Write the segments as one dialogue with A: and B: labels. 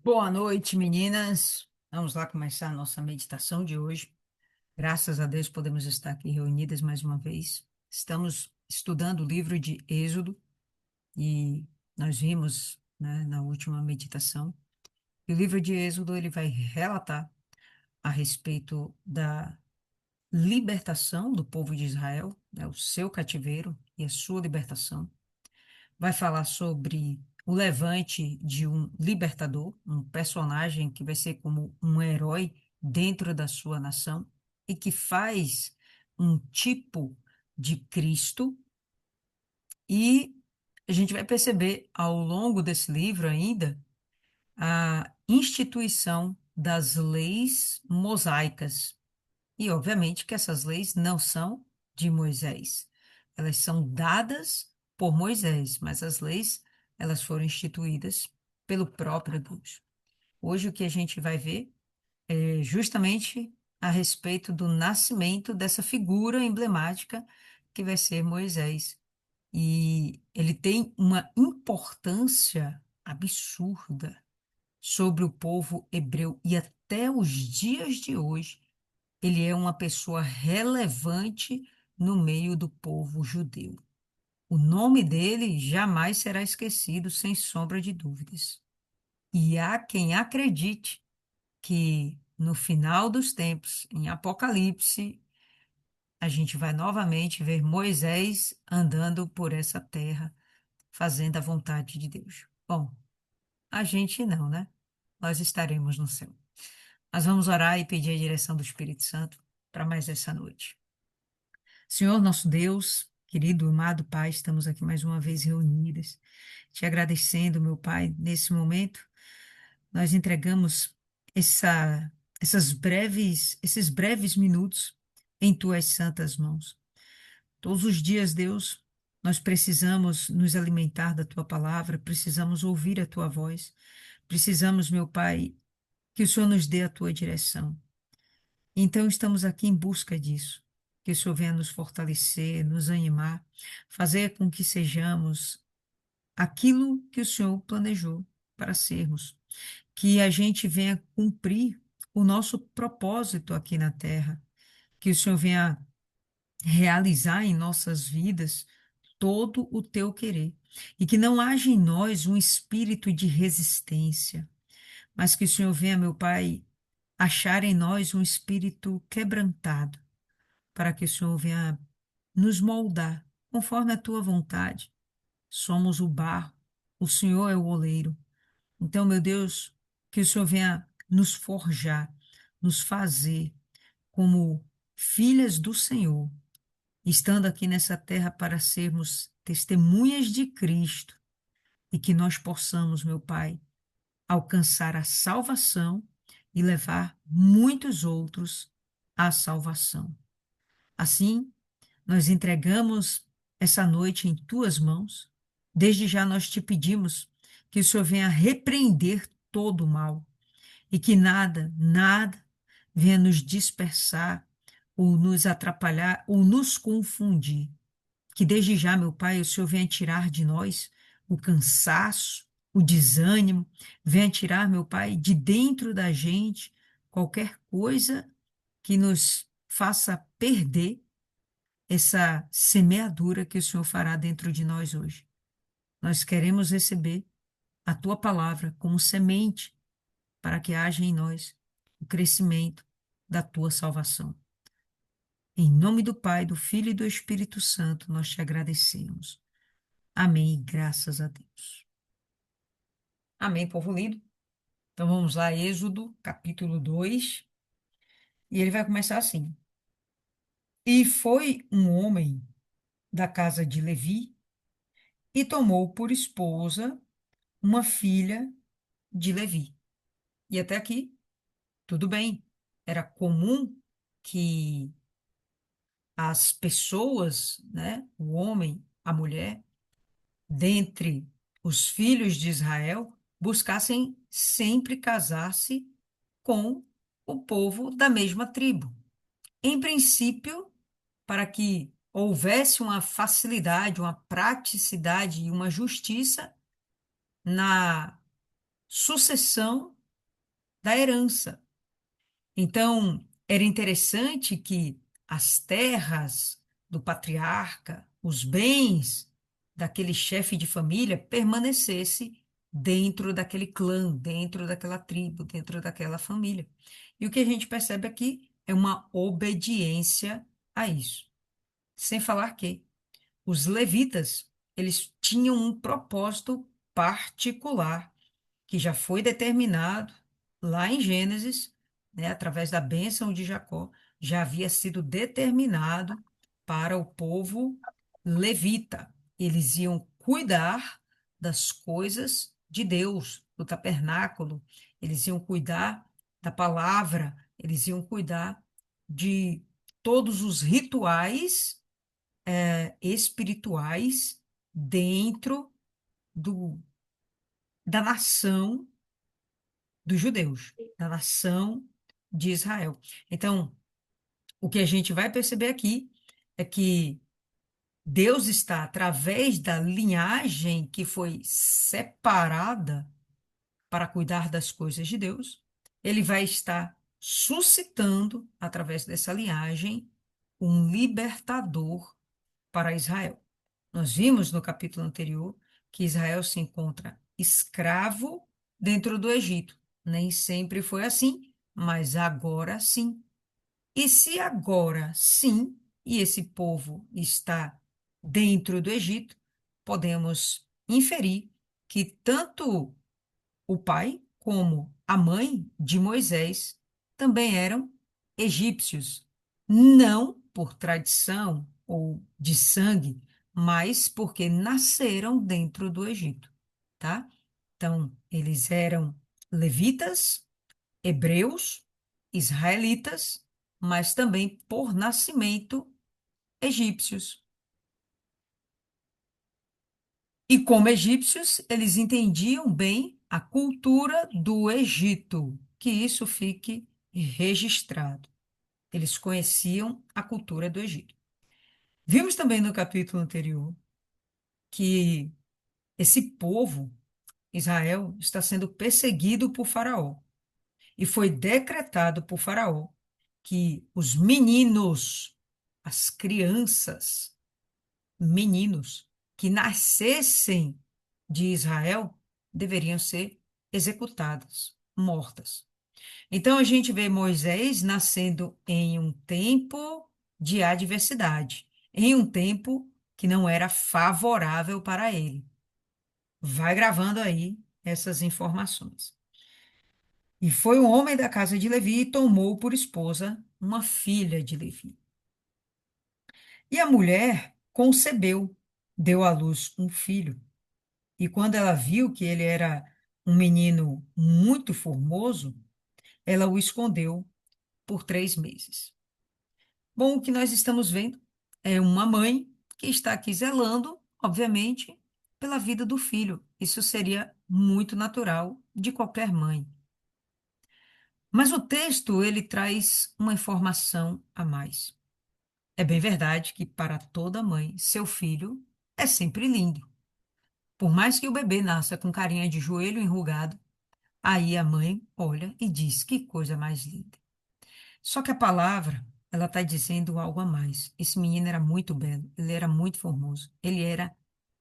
A: Boa noite, meninas. Vamos lá começar a nossa meditação de hoje. Graças a Deus podemos estar aqui reunidas mais uma vez. Estamos estudando o livro de Êxodo e nós vimos, né, na última meditação que o livro de Êxodo ele vai relatar a respeito da libertação do povo de Israel, né, o seu cativeiro e a sua libertação. Vai falar sobre o levante de um libertador, um personagem que vai ser como um herói dentro da sua nação e que faz um tipo de Cristo. E a gente vai perceber ao longo desse livro ainda a instituição das leis mosaicas. E, obviamente, que essas leis não são de Moisés. Elas são dadas por Moisés, mas as leis, elas foram instituídas pelo próprio Deus. Hoje, o que a gente vai ver é justamente a respeito do nascimento dessa figura emblemática que vai ser Moisés. E ele tem uma importância absurda sobre o povo hebreu e até os dias de hoje ele é uma pessoa relevante no meio do povo judeu. O nome dele jamais será esquecido, sem sombra de dúvidas. E há quem acredite que no final dos tempos, em Apocalipse, a gente vai novamente ver Moisés andando por essa terra, fazendo a vontade de Deus. Bom, a gente não, né? Nós estaremos no céu. Nós vamos orar e pedir a direção do Espírito Santo para mais essa noite. Senhor nosso Deus, querido, amado Pai, estamos aqui mais uma vez reunidas, te agradecendo, meu Pai, nesse momento, nós entregamos essa, esses breves minutos em tuas santas mãos. Todos os dias, Deus, nós precisamos nos alimentar da tua palavra, precisamos ouvir a tua voz, precisamos, meu Pai, que o Senhor nos dê a tua direção. Então, estamos aqui em busca disso. Que o Senhor venha nos fortalecer, nos animar, fazer com que sejamos aquilo que o Senhor planejou para sermos. Que a gente venha cumprir o nosso propósito aqui na terra. Que o Senhor venha realizar em nossas vidas todo o teu querer. E que não haja em nós um espírito de resistência, mas que o Senhor venha, meu Pai, achar em nós um espírito quebrantado para que o Senhor venha nos moldar conforme a tua vontade. Somos o barro, o Senhor é o oleiro. Então, meu Deus, que o Senhor venha nos forjar, nos fazer como filhas do Senhor, estando aqui nessa terra para sermos testemunhas de Cristo e que nós possamos, meu Pai, alcançar a salvação e levar muitos outros à salvação. Assim, nós entregamos essa noite em tuas mãos. Desde já nós te pedimos que o Senhor venha repreender todo o mal e que nada venha nos dispersar ou nos atrapalhar ou nos confundir. Que desde já, meu Pai, o Senhor venha tirar de nós o cansaço, o desânimo, venha tirar, meu Pai, de dentro da gente qualquer coisa que nos faça perder essa semeadura que o Senhor fará dentro de nós hoje. Nós queremos receber a tua palavra como semente para que haja em nós o crescimento da tua salvação. Em nome do Pai, do Filho e do Espírito Santo, nós te agradecemos. Amém, e graças a Deus. Amém, povo lindo. Então vamos lá, Êxodo, capítulo 2, e ele vai começar assim. E foi um homem da casa de Levi e tomou por esposa uma filha de Levi. E até aqui, tudo bem. Era comum que as pessoas, né, o homem, a mulher, dentre os filhos de Israel, buscassem sempre casar-se com o povo da mesma tribo. Em princípio, para que houvesse uma facilidade, uma praticidade e uma justiça na sucessão da herança. Então, era interessante que as terras do patriarca, os bens daquele chefe de família permanecesse dentro daquele clã, dentro daquela tribo, dentro daquela família. E o que a gente percebe aqui é uma obediência a isso. Sem falar que os levitas, eles tinham um propósito particular que já foi determinado lá em Gênesis, né, através da bênção de Jacó, já havia sido determinado para o povo levita. Eles iam cuidar das coisas de Deus, do tabernáculo, eles iam cuidar da palavra, eles iam cuidar de todos os rituais espirituais dentro do, da nação dos judeus, da nação de Israel. Então, o que a gente vai perceber aqui é que Deus está, através da linhagem que foi separada para cuidar das coisas de Deus, ele vai estar suscitando, através dessa linhagem, um libertador para Israel. Nós vimos no capítulo anterior que Israel se encontra escravo dentro do Egito. Nem sempre foi assim, mas agora sim. E se agora sim, e esse povo está dentro do Egito, podemos inferir que tanto o pai como a mãe de Moisés também eram egípcios, não por tradição ou de sangue, mas porque nasceram dentro do Egito, tá? Então, eles eram levitas, hebreus, israelitas, mas também por nascimento egípcios. E como egípcios, eles entendiam bem a cultura do Egito, que isso fique registrado. Eles conheciam a cultura do Egito. Vimos também no capítulo anterior que esse povo, Israel, está sendo perseguido por Faraó. E foi decretado por Faraó que os meninos, as crianças, meninos que nascessem de Israel deveriam ser executadas, mortas. Então a gente vê Moisés nascendo em um tempo de adversidade, em um tempo que não era favorável para ele. Vai gravando aí essas informações. E foi um homem da casa de Levi e tomou por esposa uma filha de Levi. E a mulher concebeu, deu à luz um filho. E quando ela viu que ele era um menino muito formoso, ela o escondeu por 3 meses. Bom, o que nós estamos vendo é uma mãe que está aqui zelando, obviamente, pela vida do filho. Isso seria muito natural de qualquer mãe. Mas o texto, ele traz uma informação a mais. É bem verdade que para toda mãe, seu filho é sempre lindo. Por mais que o bebê nasça com carinha de joelho enrugado, aí a mãe olha e diz: que coisa mais linda. Só que a palavra, ela está dizendo algo a mais. Esse menino era muito belo, ele era muito formoso, ele era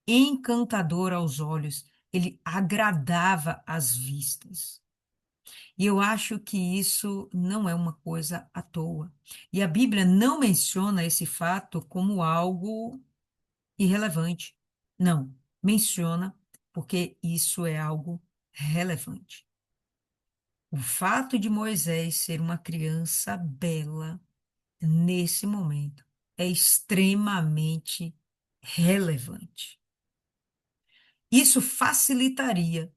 A: encantador aos olhos, ele agradava às vistas. E eu acho que isso não é uma coisa à toa. E a Bíblia não menciona esse fato como algo irrelevante. Não, menciona porque isso é algo relevante. O fato de Moisés ser uma criança bela nesse momento é extremamente relevante. Isso facilitaria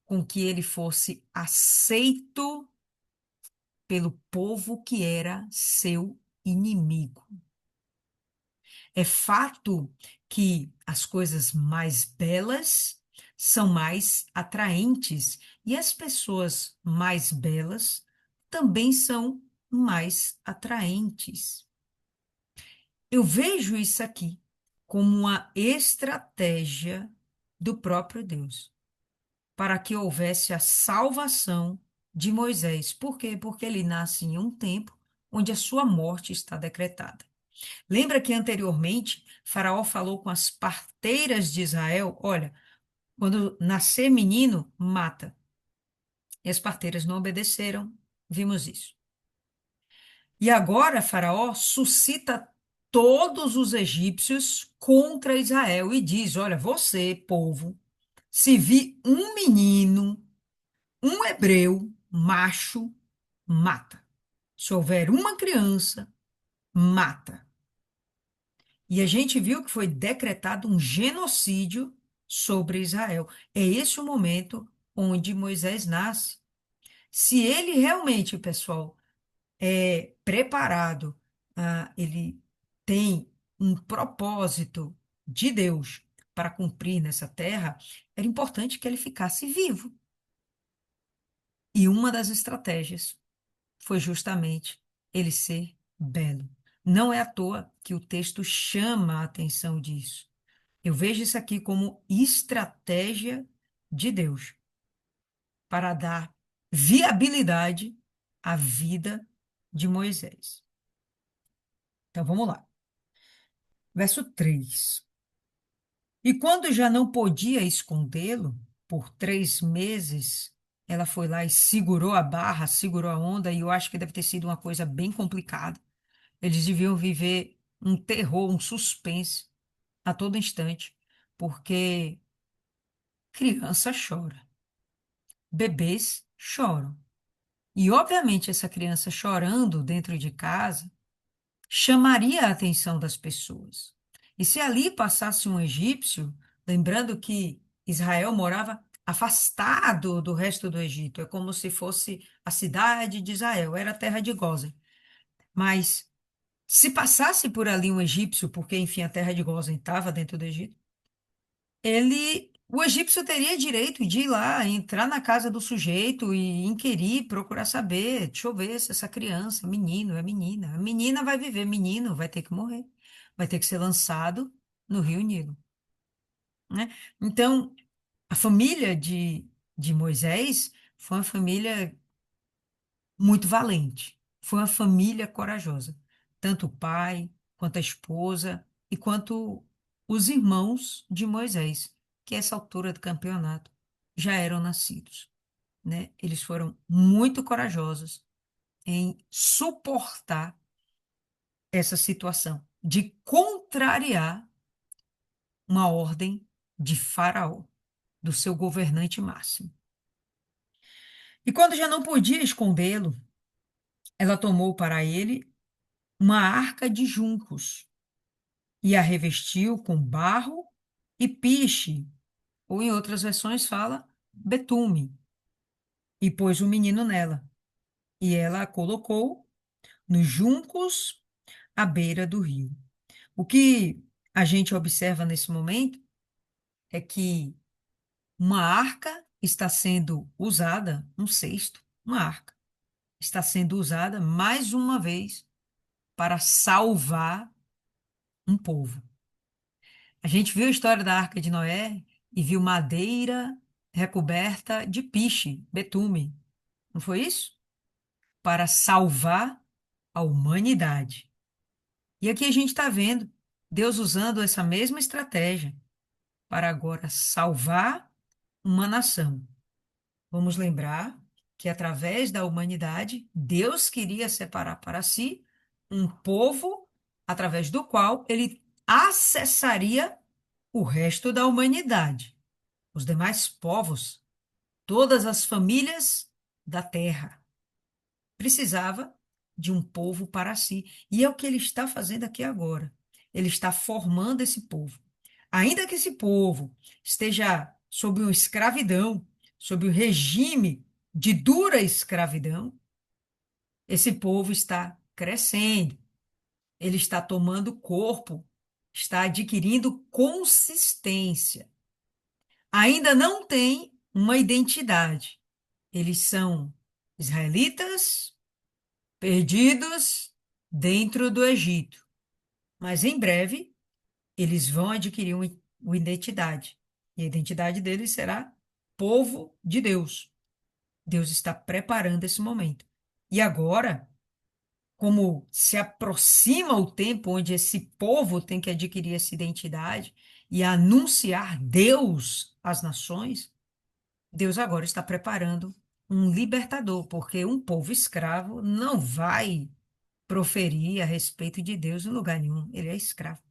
A: com que ele fosse aceito pelo povo que era seu inimigo. É fato que as coisas mais belas são mais atraentes e as pessoas mais belas também são mais atraentes. Eu vejo isso aqui como uma estratégia do próprio Deus para que houvesse a salvação de Moisés. Por quê? Porque ele nasce em um tempo onde a sua morte está decretada. Lembra que anteriormente Faraó falou com as parteiras de Israel: olha, quando nascer menino, mata. E as parteiras não obedeceram, vimos isso. E agora Faraó suscita todos os egípcios contra Israel e diz: olha, você, povo, se vir um menino, um hebreu, macho, mata. Se houver uma criança, mata. E a gente viu que foi decretado um genocídio sobre Israel. É esse o momento onde Moisés nasce. Se ele realmente, pessoal, é preparado, ele tem um propósito de Deus para cumprir nessa terra, era importante que ele ficasse vivo. E uma das estratégias foi justamente ele ser belo. Não é à toa que o texto chama a atenção disso. Eu vejo isso aqui como estratégia de Deus para dar viabilidade à vida de Moisés. Então vamos lá. Verso 3. E quando já não podia escondê-lo, por 3 meses, ela foi lá e segurou a barra, segurou a onda, e eu acho que deve ter sido uma coisa bem complicada. Eles deviam viver um terror, um suspense a todo instante, porque criança chora, bebês choram. E, obviamente, essa criança chorando dentro de casa chamaria a atenção das pessoas. E se ali passasse um egípcio, lembrando que Israel morava afastado do resto do Egito, é como se fosse a cidade de Israel, era a terra de Gósen. Mas se passasse por ali um egípcio, porque, enfim, a terra de Gósen estava dentro do Egito, o egípcio teria direito de ir lá, entrar na casa do sujeito e inquirir, procurar saber, deixa eu ver se essa criança, menino, é menina. A menina vai viver, menino vai ter que morrer, vai ter que ser lançado no Rio Nilo, né? Então, a família de Moisés foi uma família muito valente, foi uma família corajosa. Tanto o pai, quanto a esposa e quanto os irmãos de Moisés, que a essa altura do campeonato já eram nascidos, né? Eles foram muito corajosos em suportar essa situação de contrariar uma ordem de Faraó, do seu governante máximo. E quando já não podia escondê-lo, ela tomou para ele uma arca de juncos e a revestiu com barro e piche, ou em outras versões fala betume, e pôs o menino nela. E ela a colocou nos juncos à beira do rio. O que a gente observa nesse momento é que uma arca está sendo usada, um cesto, uma arca, está sendo usada mais uma vez para salvar um povo. A gente viu a história da Arca de Noé e viu madeira recoberta de piche, betume. Não foi isso? Para salvar a humanidade. E aqui a gente está vendo Deus usando essa mesma estratégia para agora salvar uma nação. Vamos lembrar que através da humanidade, Deus queria separar para si um povo através do qual ele acessaria o resto da humanidade, os demais povos, todas as famílias da terra. Precisava de um povo para si. E é o que ele está fazendo aqui agora. Ele está formando esse povo. Ainda que esse povo esteja sob uma escravidão, sob o regime de dura escravidão, esse povo está crescendo, ele está tomando corpo, está adquirindo consistência. Ainda não tem uma identidade. Eles são israelitas perdidos dentro do Egito. Mas em breve eles vão adquirir uma identidade. E a identidade deles será povo de Deus. Deus está preparando esse momento. E agora, como se aproxima o tempo onde esse povo tem que adquirir essa identidade e anunciar Deus às nações, Deus agora está preparando um libertador, porque um povo escravo não vai proferir a respeito de Deus em lugar nenhum. Ele é escravo.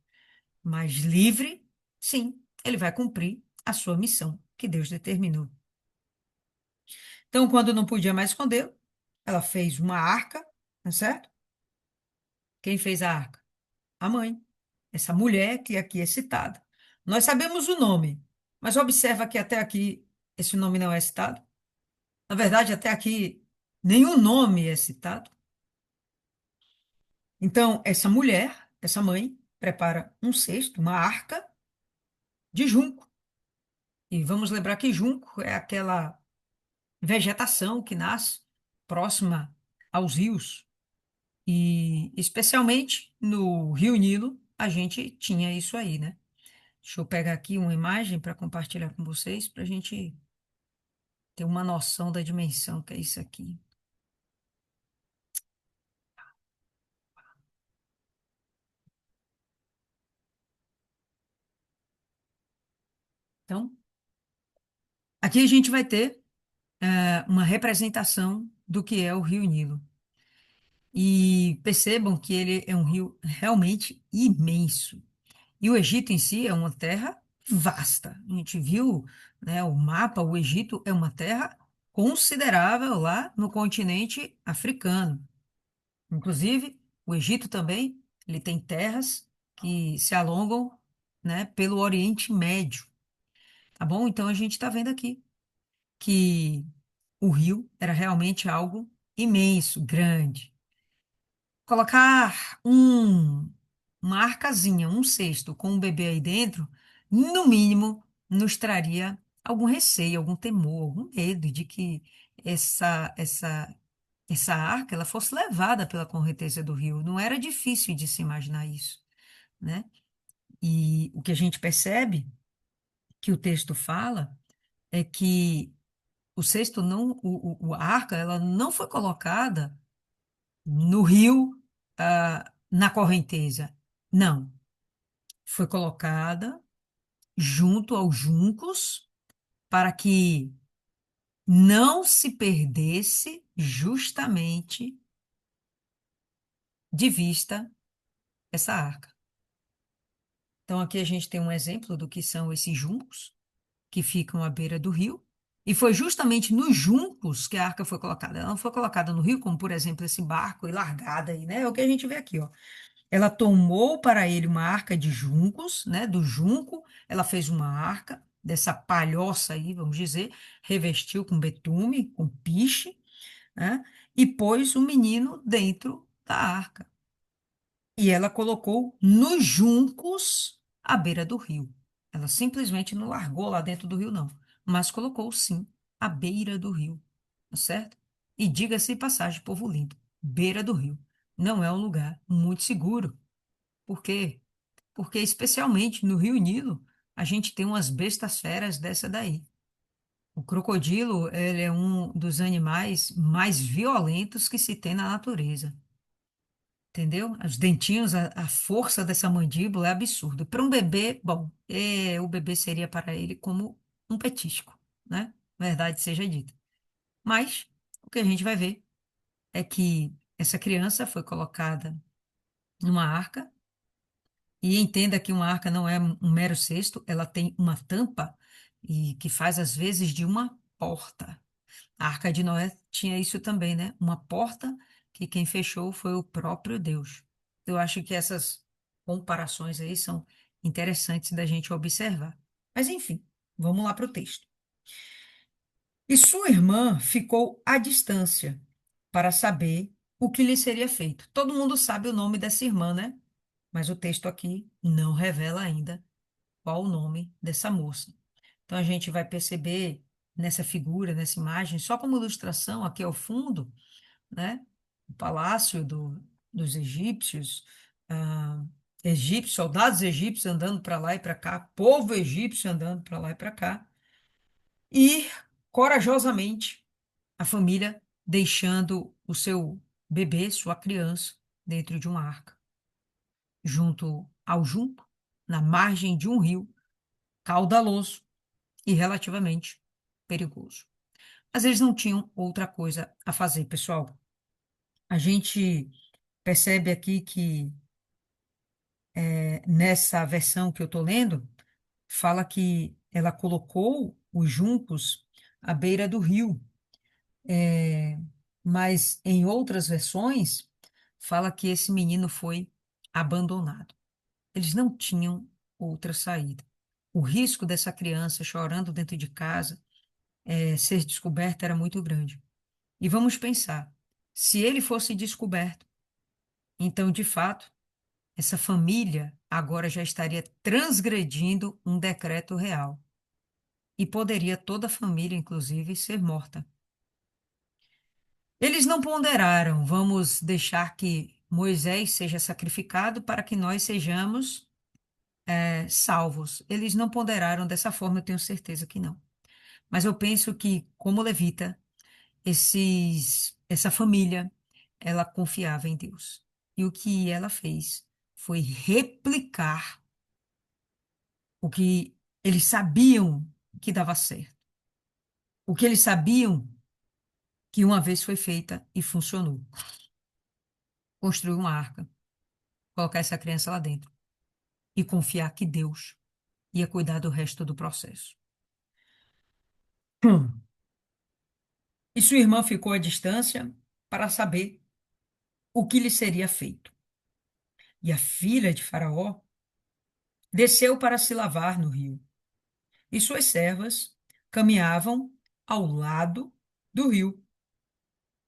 A: Mas livre, sim, ele vai cumprir a sua missão que Deus determinou. Então, quando não podia mais esconder, ela fez uma arca, tá certo? Quem fez a arca? A mãe. Essa mulher que aqui é citada. Nós sabemos o nome, mas observa que até aqui esse nome não é citado. Na verdade, até aqui nenhum nome é citado. Então, essa mulher, essa mãe, prepara um cesto, uma arca de junco. E vamos lembrar que junco é aquela vegetação que nasce próxima aos rios. E especialmente no Rio Nilo, a gente tinha isso aí, né? Deixa eu pegar aqui uma imagem para compartilhar com vocês, para a gente ter uma noção da dimensão que é isso aqui. Então, aqui a gente vai ter uma representação do que é o Rio Nilo. E percebam que ele é um rio realmente imenso. E o Egito em si é uma terra vasta. A gente viu, né, o mapa, o Egito é uma terra considerável lá no continente africano. Inclusive, o Egito também, ele tem terras que se alongam, né, pelo Oriente Médio, tá bom? Então a gente está vendo aqui que o rio era realmente algo imenso, grande. Colocar uma arcazinha, um cesto com um bebê aí dentro, no mínimo, nos traria algum receio, algum temor, algum medo de que essa, essa, essa arca ela fosse levada pela correnteza do rio. Não era difícil de se imaginar isso, né? E o que a gente percebe que o texto fala é que o cesto não, a arca, ela não foi colocada no rio, na correnteza. Não, foi colocada junto aos juncos para que não se perdesse justamente de vista essa arca. Então, aqui a gente tem um exemplo do que são esses juncos que ficam à beira do rio. E foi justamente nos juncos que a arca foi colocada. Ela não foi colocada no rio, como, por exemplo, esse barco e largada aí, né? É o que a gente vê aqui, ó. Ela tomou para ele uma arca de juncos, né? Do junco, ela fez uma arca dessa palhoça aí, vamos dizer, revestiu com betume, com piche, né? E pôs o menino dentro da arca. E ela colocou nos juncos à beira do rio. Ela simplesmente não largou lá dentro do rio, não, mas colocou sim à beira do rio, tá certo? E diga-se de passagem, povo lindo, beira do rio não é um lugar muito seguro. Por quê? Porque, especialmente no Rio Nilo, a gente tem umas bestas feras dessa daí. O crocodilo, ele é um dos animais mais violentos que se tem na natureza. Entendeu? Os dentinhos, a força dessa mandíbula é absurda. Para um bebê, bom, o bebê seria para ele como um petisco, né? Verdade seja dita. Mas o que a gente vai ver é que essa criança foi colocada numa arca. E entenda que uma arca não é um mero cesto, ela tem uma tampa e que faz às vezes de uma porta. A Arca de Noé tinha isso também, né? Uma porta que quem fechou foi o próprio Deus. Eu acho que essas comparações aí são interessantes da gente observar. Mas enfim, vamos lá para o texto. E sua irmã ficou à distância para saber o que lhe seria feito. Todo mundo sabe o nome dessa irmã, né? Mas o texto aqui não revela ainda qual o nome dessa moça. Então a gente vai perceber nessa figura, nessa imagem, só como ilustração, aqui ao fundo, né? O palácio dos egípcios, ah, soldados egípcios andando para lá e para cá, povo egípcio andando para lá e para cá, e corajosamente. a família deixando o seu bebê, sua criança, dentro de uma arca, junto ao junco, na margem de um rio caudaloso e relativamente perigoso. Mas eles não tinham outra coisa a fazer, pessoal. A gente percebe aqui que nessa versão que eu estou lendo, fala que ela colocou os juncos à beira do rio. É, mas em outras versões, fala que esse menino foi abandonado. Eles não tinham outra saída. O risco dessa criança chorando dentro de casa, ser descoberta era muito grande. E vamos pensar, se ele fosse descoberto, então, de fato, essa família agora já estaria transgredindo um decreto real. E poderia toda a família, inclusive, ser morta. Eles não ponderaram, vamos deixar que Moisés seja sacrificado para que nós sejamos salvos. Eles não ponderaram dessa forma, eu tenho certeza que não. Mas eu penso que, como levita, essa família, ela confiava em Deus. E o que ela fez foi replicar o que eles sabiam que dava certo. O que eles sabiam que uma vez foi feita e funcionou. Construir uma arca, colocar essa criança lá dentro e confiar que Deus ia cuidar do resto do processo. Hum. E sua irmã ficou à distância para saber o que lhe seria feito. E a filha de Faraó desceu para se lavar no rio, e suas servas caminhavam ao lado do rio.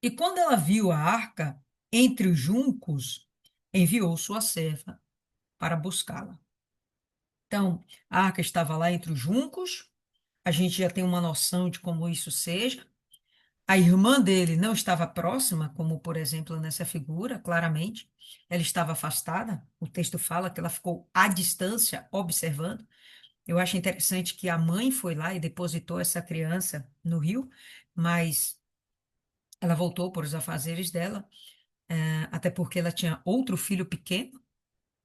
A: E quando ela viu a arca entre os juncos, enviou sua serva para buscá-la. Então, a arca estava lá entre os juncos, a gente já tem uma noção de como isso seja. A irmã dele não estava próxima, como, por exemplo, nessa figura, claramente. Ela estava afastada. O texto fala que ela ficou à distância, observando. Eu acho interessante que a mãe foi lá e depositou essa criança no rio, mas ela voltou por os afazeres dela, até porque ela tinha outro filho pequeno,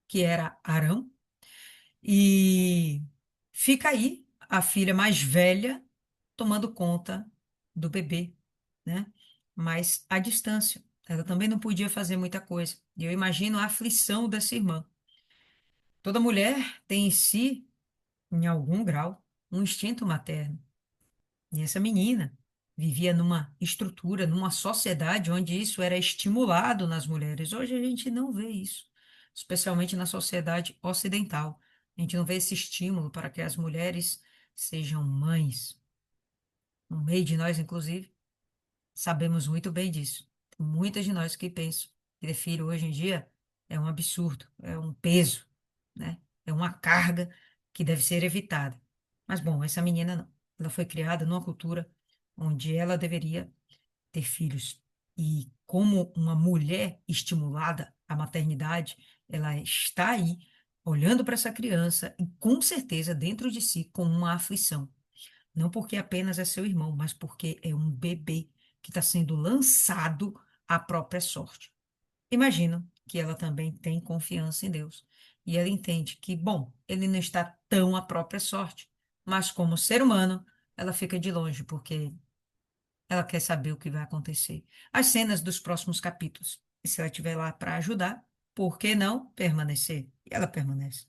A: que era Arão, e fica aí a filha mais velha tomando conta do bebê, né? Mas à distância. Ela também não podia fazer muita coisa. E eu imagino a aflição dessa irmã. Toda mulher tem em si, em algum grau, um instinto materno. E essa menina vivia numa estrutura, numa sociedade onde isso era estimulado nas mulheres. Hoje a gente não vê isso, especialmente na sociedade ocidental. A gente não vê esse estímulo para que as mulheres sejam mães. No meio de nós, inclusive, sabemos muito bem disso. Tem muitas de nós que pensam que ter filho hoje em dia é um absurdo, é um peso, né? É uma carga que deve ser evitada. Mas, bom, essa menina não. Ela foi criada numa cultura onde ela deveria ter filhos. E como uma mulher estimulada à maternidade, ela está aí olhando para essa criança e com certeza dentro de si com uma aflição. Não porque apenas é seu irmão, mas porque é um bebê que está sendo lançado à própria sorte. Imagino que ela também tem confiança em Deus. E ela entende que, bom, ele não está tão à própria sorte, mas como ser humano, ela fica de longe, porque ela quer saber o que vai acontecer. As cenas dos próximos capítulos. E se ela estiver lá para ajudar, por que não permanecer? E ela permanece.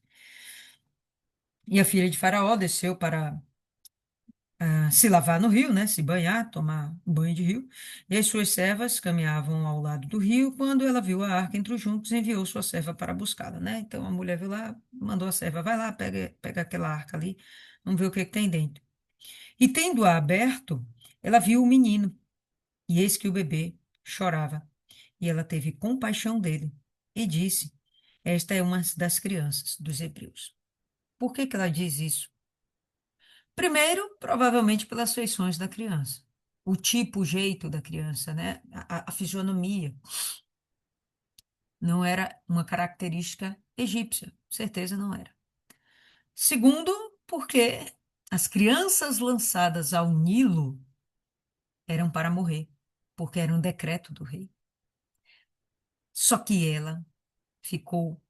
A: E a filha de Faraó desceu para se lavar no rio, né? Se banhar, tomar banho de rio. E as suas servas caminhavam ao lado do rio. Quando ela viu a arca entre os juncos, enviou sua serva para buscá-la, né? Então a mulher viu lá, mandou a serva, vai lá, pega aquela arca ali, vamos ver o que que tem dentro. E tendo-a aberto, ela viu o menino, e eis que o bebê chorava. E ela teve compaixão dele e disse: Esta é uma das crianças dos hebreus. Por que que ela diz isso? Primeiro, provavelmente pelas feições da criança. O tipo, o jeito da criança, né? A fisionomia não era uma característica egípcia, certeza não era. Segundo, porque as crianças lançadas ao Nilo eram para morrer, porque era um decreto do rei. Só que ela ficou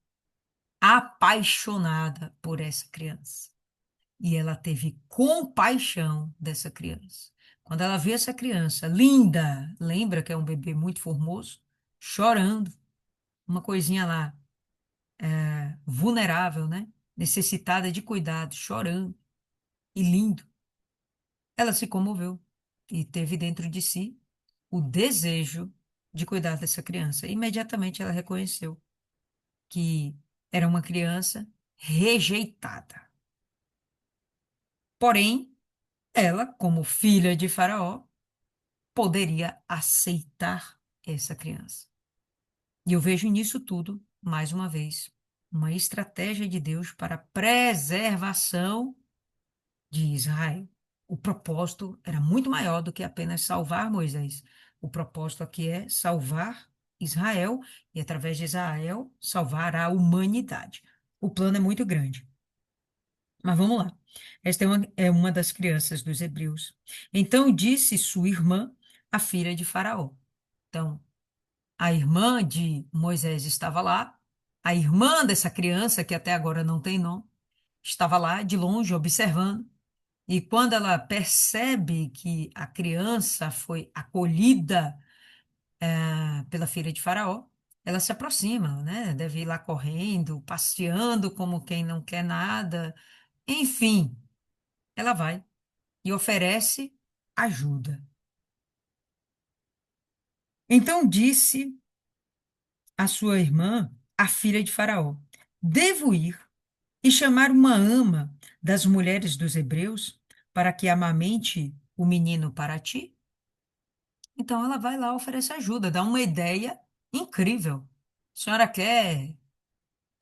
A: apaixonada por essa criança. E ela teve compaixão dessa criança. Quando ela viu essa criança linda, lembra que é um bebê muito formoso, chorando, uma coisinha lá, vulnerável, né? Necessitada de cuidado, chorando e lindo. Ela se comoveu e teve dentro de si o desejo de cuidar dessa criança. Imediatamente ela reconheceu que era uma criança rejeitada. Porém, ela, como filha de Faraó, poderia aceitar essa criança. E eu vejo nisso tudo, mais uma vez, uma estratégia de Deus para a preservação de Israel. O propósito era muito maior do que apenas salvar Moisés. O propósito aqui é salvar Israel e, através de Israel, salvar a humanidade. O plano é muito grande. Mas vamos lá. Esta é uma das crianças dos hebreus. Então disse sua irmã, a filha de Faraó. Então, a irmã de Moisés estava lá, a irmã dessa criança, que até agora não tem nome, estava lá de longe observando. E quando ela percebe que a criança foi acolhida, pela filha de Faraó, ela se aproxima, né? Deve ir lá correndo, passeando como quem não quer nada. Enfim, ela vai e oferece ajuda. Então disse a sua irmã, a filha de Faraó: Devo ir e chamar uma ama das mulheres dos hebreus para que amamente o menino para ti? Então ela vai lá, oferece ajuda, dá uma ideia incrível. A senhora quer,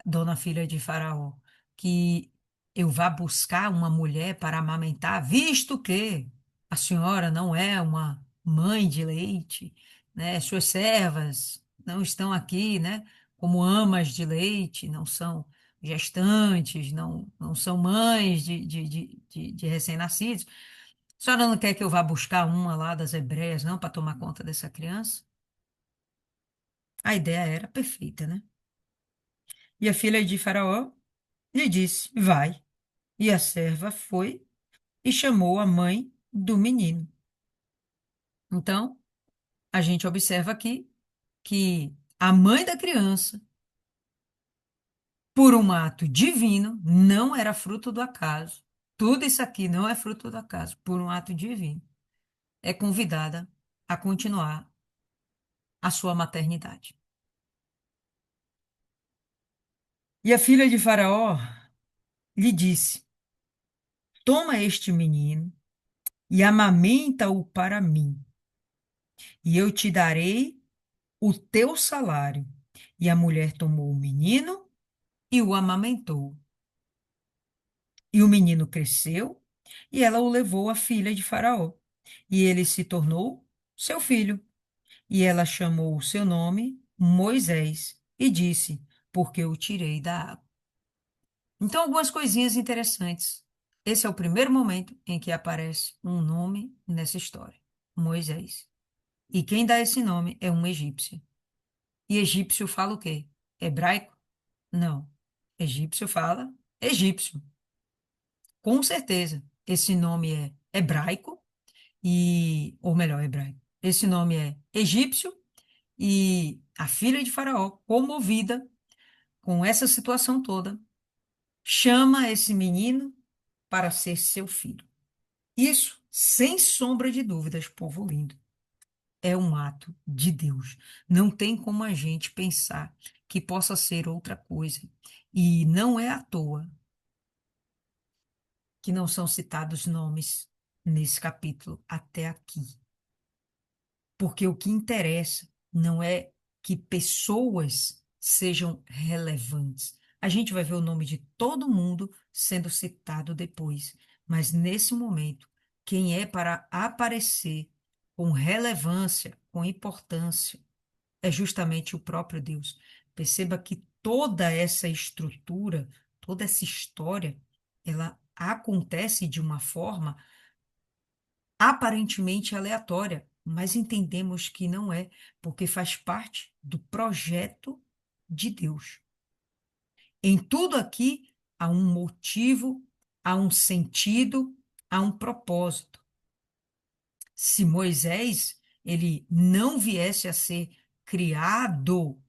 A: dona filha de Faraó, que eu vá buscar uma mulher para amamentar, visto que a senhora não é uma mãe de leite, né? Suas servas não estão aqui, né? Como amas de leite, não são gestantes, não são mães de recém-nascidos. A senhora não quer que eu vá buscar uma lá das hebreias, não, para tomar conta dessa criança? A ideia era perfeita, né? E a filha de Faraó lhe disse: Vai. E a serva foi e chamou a mãe do menino. Então, a gente observa aqui que a mãe da criança, por um ato divino, não era fruto do acaso. Tudo isso aqui não é fruto do acaso, por um ato divino. É convidada a continuar a sua maternidade. E a filha de Faraó lhe disse: Toma este menino e amamenta-o para mim, e eu te darei o teu salário. E a mulher tomou o menino e o amamentou. E o menino cresceu, e ela o levou à filha de Faraó. E ele se tornou seu filho. E ela chamou o seu nome Moisés, e disse: Porque o tirei da água. Então, algumas coisinhas interessantes. Esse é o primeiro momento em que aparece um nome nessa história: Moisés. E quem dá esse nome é um egípcio. E egípcio fala o quê? Hebraico? Não. Egípcio fala egípcio. Com certeza. Esse nome é hebraico ou melhor, hebraico. Esse nome é egípcio e a filha de Faraó, comovida com essa situação toda, chama esse menino para ser seu filho. Isso, sem sombra de dúvidas, povo lindo, é um ato de Deus. Não tem como a gente pensar que possa ser outra coisa. E não é à toa que não são citados nomes nesse capítulo até aqui. Porque o que interessa não é que pessoas sejam relevantes. A gente vai ver o nome de todo mundo sendo citado depois, mas nesse momento, quem é para aparecer com relevância, com importância, é justamente o próprio Deus. Perceba que toda essa estrutura, toda essa história, ela acontece de uma forma aparentemente aleatória, mas entendemos que não é, porque faz parte do projeto de Deus. Em tudo aqui há um motivo, há um sentido, há um propósito. Se Moisés ele não viesse a ser criado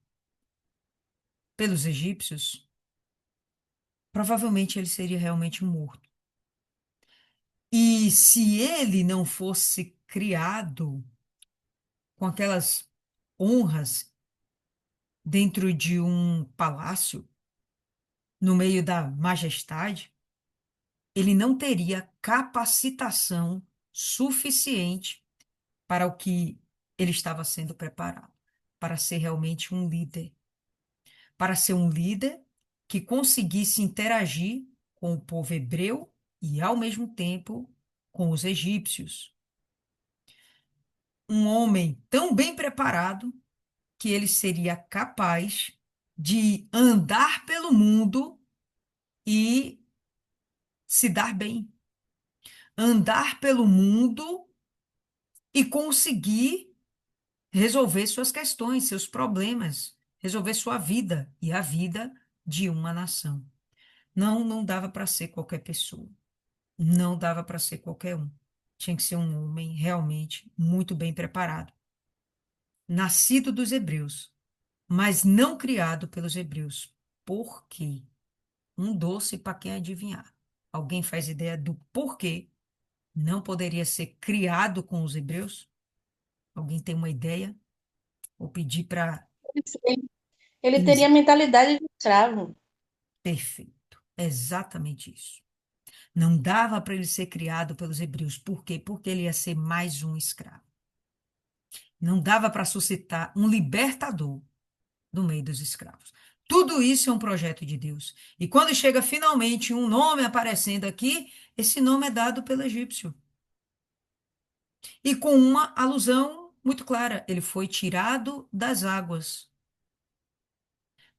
A: pelos egípcios, provavelmente ele seria realmente morto. E se ele não fosse criado com aquelas honras dentro de um palácio, no meio da majestade, ele não teria capacitação suficiente para o que ele estava sendo preparado, para ser realmente um líder, para ser um líder que conseguisse interagir com o povo hebreu e, ao mesmo tempo, com os egípcios. Um homem tão bem preparado que ele seria capaz de andar pelo mundo e se dar bem. Andar pelo mundo e conseguir resolver suas questões, seus problemas, resolver sua vida e a vida de uma nação. Não, não dava para ser qualquer pessoa. Não dava para ser qualquer um. Tinha que ser um homem realmente muito bem preparado. Nascido dos hebreus, mas não criado pelos hebreus. Por quê? Um doce para quem adivinhar. Alguém faz ideia do porquê não poderia ser criado com os hebreus? Alguém tem uma ideia? Vou pedir para.
B: Ele teria a mentalidade de escravo.
A: Perfeito. Exatamente isso. Não dava para ele ser criado pelos hebreus. Por quê? Porque ele ia ser mais um escravo. Não dava para suscitar um libertador no meio dos escravos. Tudo isso é um projeto de Deus. E quando chega finalmente um nome aparecendo aqui, esse nome é dado pelo egípcio. E com uma alusão muito clara: ele foi tirado das águas,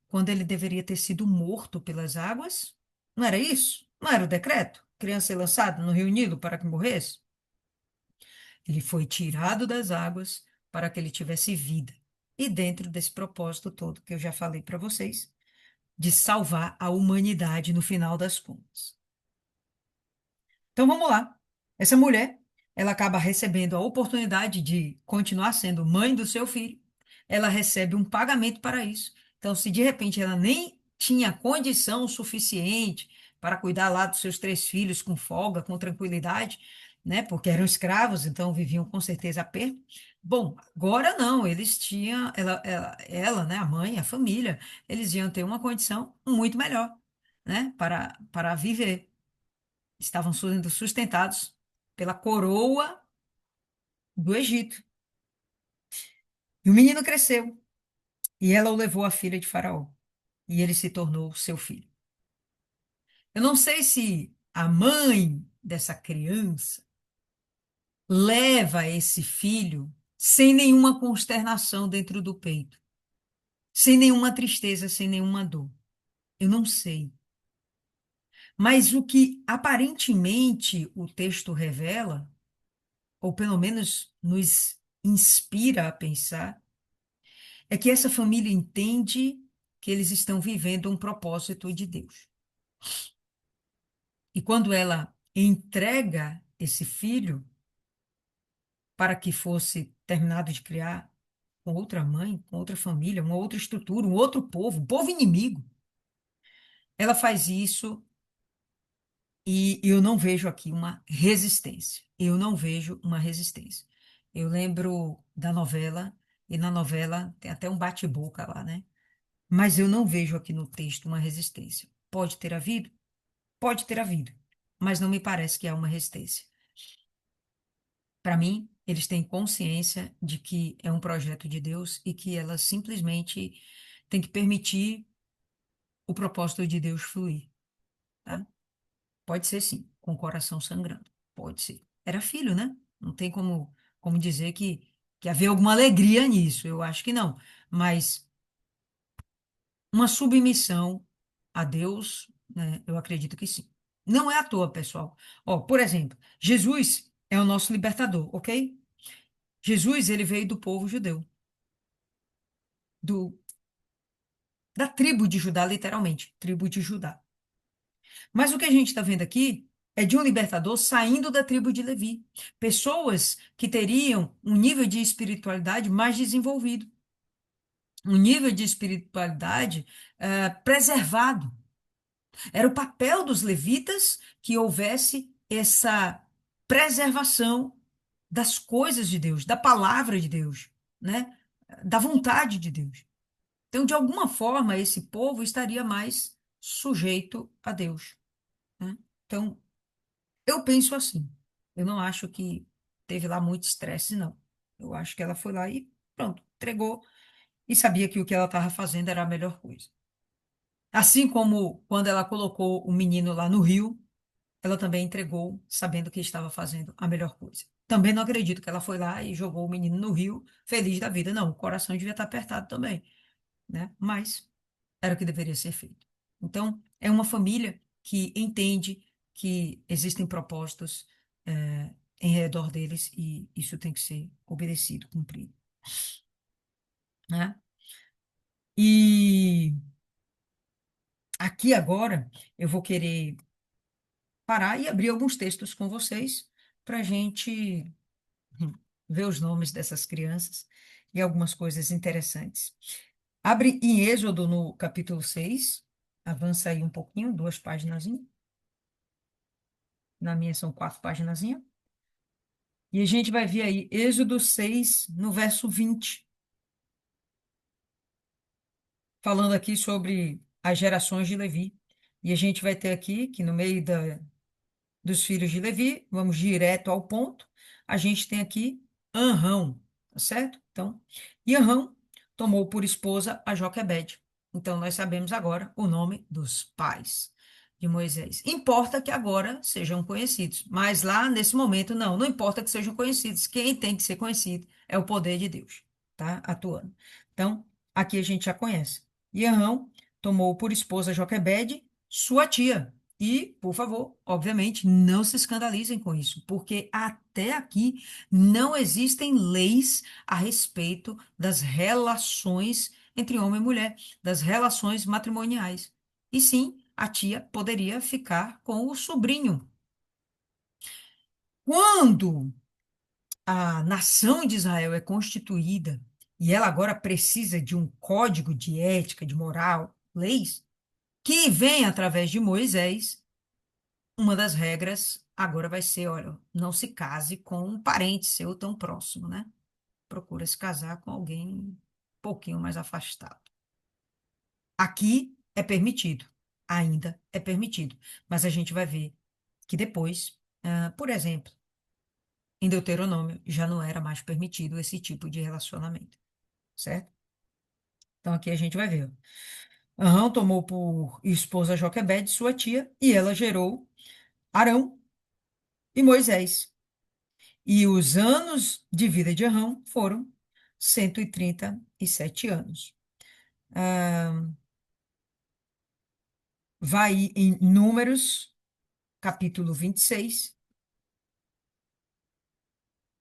A: quando ele deveria ter sido morto pelas águas. Não era isso? Não era o decreto? Criança ser lançada no Rio Nilo para que morresse? Ele foi tirado das águas para que ele tivesse vida. E dentro desse propósito todo que eu já falei para vocês, de salvar a humanidade no final das contas. Então vamos lá. Essa mulher, ela acaba recebendo a oportunidade de continuar sendo mãe do seu filho. Ela recebe um pagamento para isso. Então, se de repente ela nem tinha condição suficiente para cuidar lá dos seus três filhos com folga, com tranquilidade, né? Porque eram escravos, então viviam com certeza aperto. Bom, agora não, eles tinham, ela, né, a mãe, a família, eles iam ter uma condição muito melhor, né, para viver. Estavam sendo sustentados pela coroa do Egito. E o menino cresceu, e ela o levou à filha de Faraó, e ele se tornou seu filho. Eu não sei se a mãe dessa criança leva esse filho sem nenhuma consternação dentro do peito, sem nenhuma tristeza, sem nenhuma dor. Eu não sei. Mas o que aparentemente o texto revela, ou pelo menos nos inspira a pensar, é que essa família entende que eles estão vivendo um propósito de Deus. E quando ela entrega esse filho para que fosse terminado de criar com outra mãe, com outra família, uma outra estrutura, um povo inimigo, ela faz isso e eu não vejo aqui uma resistência. Eu não vejo uma resistência. Eu lembro da novela, e na novela tem até um bate-boca lá, né? Mas eu não vejo aqui no texto uma resistência. Pode ter havido? Pode ter havido, mas não me parece que há uma resistência. Para mim, eles têm consciência de que é um projeto de Deus e que ela simplesmente tem que permitir o propósito de Deus fluir, tá? Pode ser sim, com o coração sangrando. Pode ser. Era filho, né? Não tem como dizer que havia alguma alegria nisso. Eu acho que não. Mas uma submissão a Deus, né, eu acredito que sim. Não é à toa, pessoal. Ó, por exemplo, Jesus. é o nosso libertador, ok? Jesus, ele veio do povo judeu, do, da tribo de Judá, literalmente, tribo de Judá. Mas o que a gente está vendo aqui é de um libertador saindo da tribo de Levi. Pessoas que teriam um nível de espiritualidade mais desenvolvido, um nível de espiritualidade preservado. Era o papel dos levitas que houvesse essa preservação das coisas de Deus, da palavra de Deus, né? Da vontade de Deus. Então, de alguma forma, esse povo estaria mais sujeito a Deus, né? Então, eu penso assim. Eu não acho que teve lá muito estresse, não. Eu acho que ela foi lá e pronto, entregou e sabia que o que ela estava fazendo era a melhor coisa. Assim como quando ela colocou o menino lá no rio, ela também entregou, sabendo que estava fazendo a melhor coisa. Também não acredito que ela foi lá e jogou o menino no rio, feliz da vida. Não, o coração devia estar apertado também, né? Mas era o que deveria ser feito. Então, é uma família que entende que existem propósitos, em redor deles e isso tem que ser obedecido, cumprido, né? E aqui agora eu vou querer parar e abrir alguns textos com vocês para a gente ver os nomes dessas crianças e algumas coisas interessantes. Abre em Êxodo no capítulo 6, avança aí um pouquinho, 2 páginas. Na minha são 4 páginas. E a gente vai ver aí Êxodo 6, no verso 20, falando aqui sobre as gerações de Levi. E a gente vai ter aqui que no meio dos filhos de Levi, vamos direto ao ponto, a gente tem aqui Anrão, tá certo? Então, e Anrão tomou por esposa a Joquebede. Então, nós sabemos agora o nome dos pais de Moisés. Importa que agora sejam conhecidos, mas lá nesse momento não, não importa que sejam conhecidos. Quem tem que ser conhecido é o poder de Deus, tá? Atuando. Então, aqui a gente já conhece. E Arão tomou por esposa Joquebede, sua tia. E, por favor, obviamente, não se escandalizem com isso, porque até aqui não existem leis a respeito das relações entre homem e mulher, das relações matrimoniais. E sim, a tia poderia ficar com o sobrinho. Quando a nação de Israel é constituída e ela agora precisa de um código de ética, de moral, leis, que vem através de Moisés, uma das regras agora vai ser, olha, não se case com um parente seu tão próximo, né? Procura se casar com alguém um pouquinho mais afastado. Aqui é permitido, ainda é permitido, mas a gente vai ver que depois, por exemplo, em Deuteronômio já não era mais permitido esse tipo de relacionamento, certo? Então aqui a gente vai ver. Arão tomou por esposa Joquebede, sua tia, e ela gerou Arão e Moisés. E os anos de vida de Arão foram 137 anos. Ah, vai em Números, capítulo 26,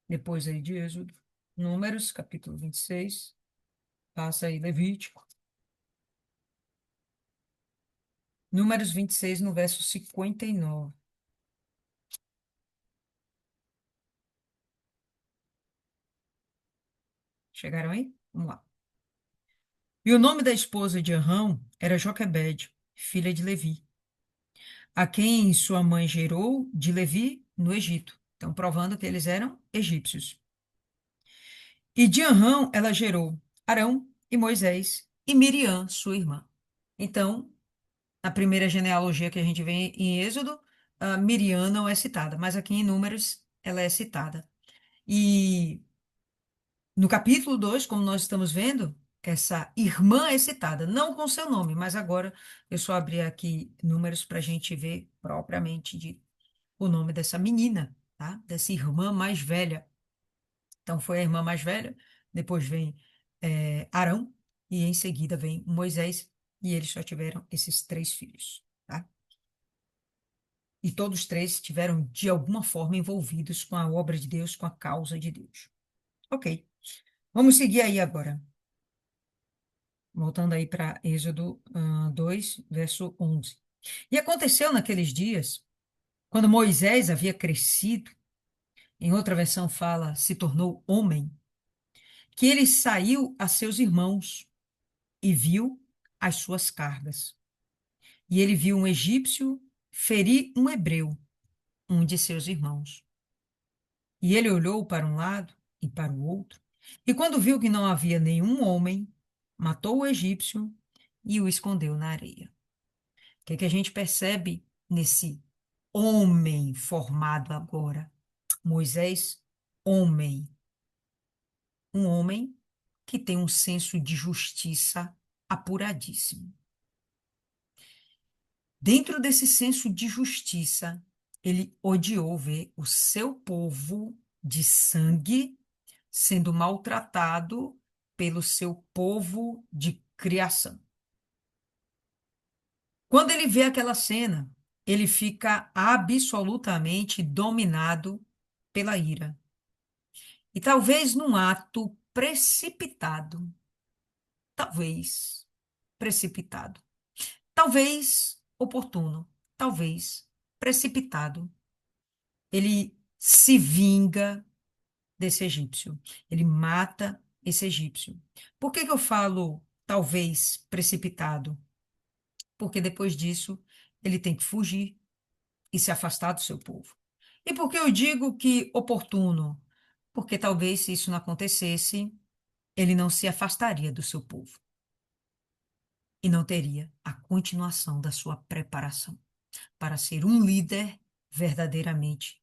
A: depois aí de Êxodo. Números, capítulo 26, passa aí Levítico. Números 26, no verso 59. Chegaram aí? Vamos lá. E o nome da esposa de Arão era Joquebede, filha de Levi, a quem sua mãe gerou de Levi no Egito. Então, provando que eles eram egípcios. E de Arão ela gerou Arão e Moisés e Miriam, sua irmã. Então, na primeira genealogia que a gente vê em Êxodo, a Miriam não é citada, mas aqui em Números ela é citada. E no capítulo 2, como nós estamos vendo, essa irmã é citada, não com seu nome, mas agora eu só abri aqui Números para a gente ver propriamente o nome dessa menina, tá? Dessa irmã mais velha. Então, foi a irmã mais velha, depois vem Arão, e em seguida vem Moisés, e eles só tiveram esses 3 filhos, tá? E todos três estiveram, de alguma forma, envolvidos com a obra de Deus, com a causa de Deus. Ok. Vamos seguir aí agora. Voltando aí para Êxodo 2, verso 11. E aconteceu naqueles dias, quando Moisés havia crescido, em outra versão fala, se tornou homem, que ele saiu a seus irmãos e viu as suas cargas. E ele viu um egípcio ferir um hebreu, um de seus irmãos. E ele olhou para um lado e para o outro, e quando viu que não havia nenhum homem, matou o egípcio e o escondeu na areia. O que é que a gente percebe nesse homem formado agora? Moisés, homem. Um homem que tem um senso de justiça apuradíssimo. Dentro desse senso de justiça, ele odiou ver o seu povo de sangue sendo maltratado pelo seu povo de criação. Quando ele vê aquela cena, ele fica absolutamente dominado pela ira. E talvez num ato precipitado, talvez precipitado, talvez oportuno, talvez precipitado, ele se vinga desse egípcio. Ele mata esse egípcio. Por que que eu falo talvez precipitado? Porque depois disso ele tem que fugir e se afastar do seu povo. E por que eu digo que oportuno? Porque talvez se isso não acontecesse, ele não se afastaria do seu povo e não teria a continuação da sua preparação para ser um líder verdadeiramente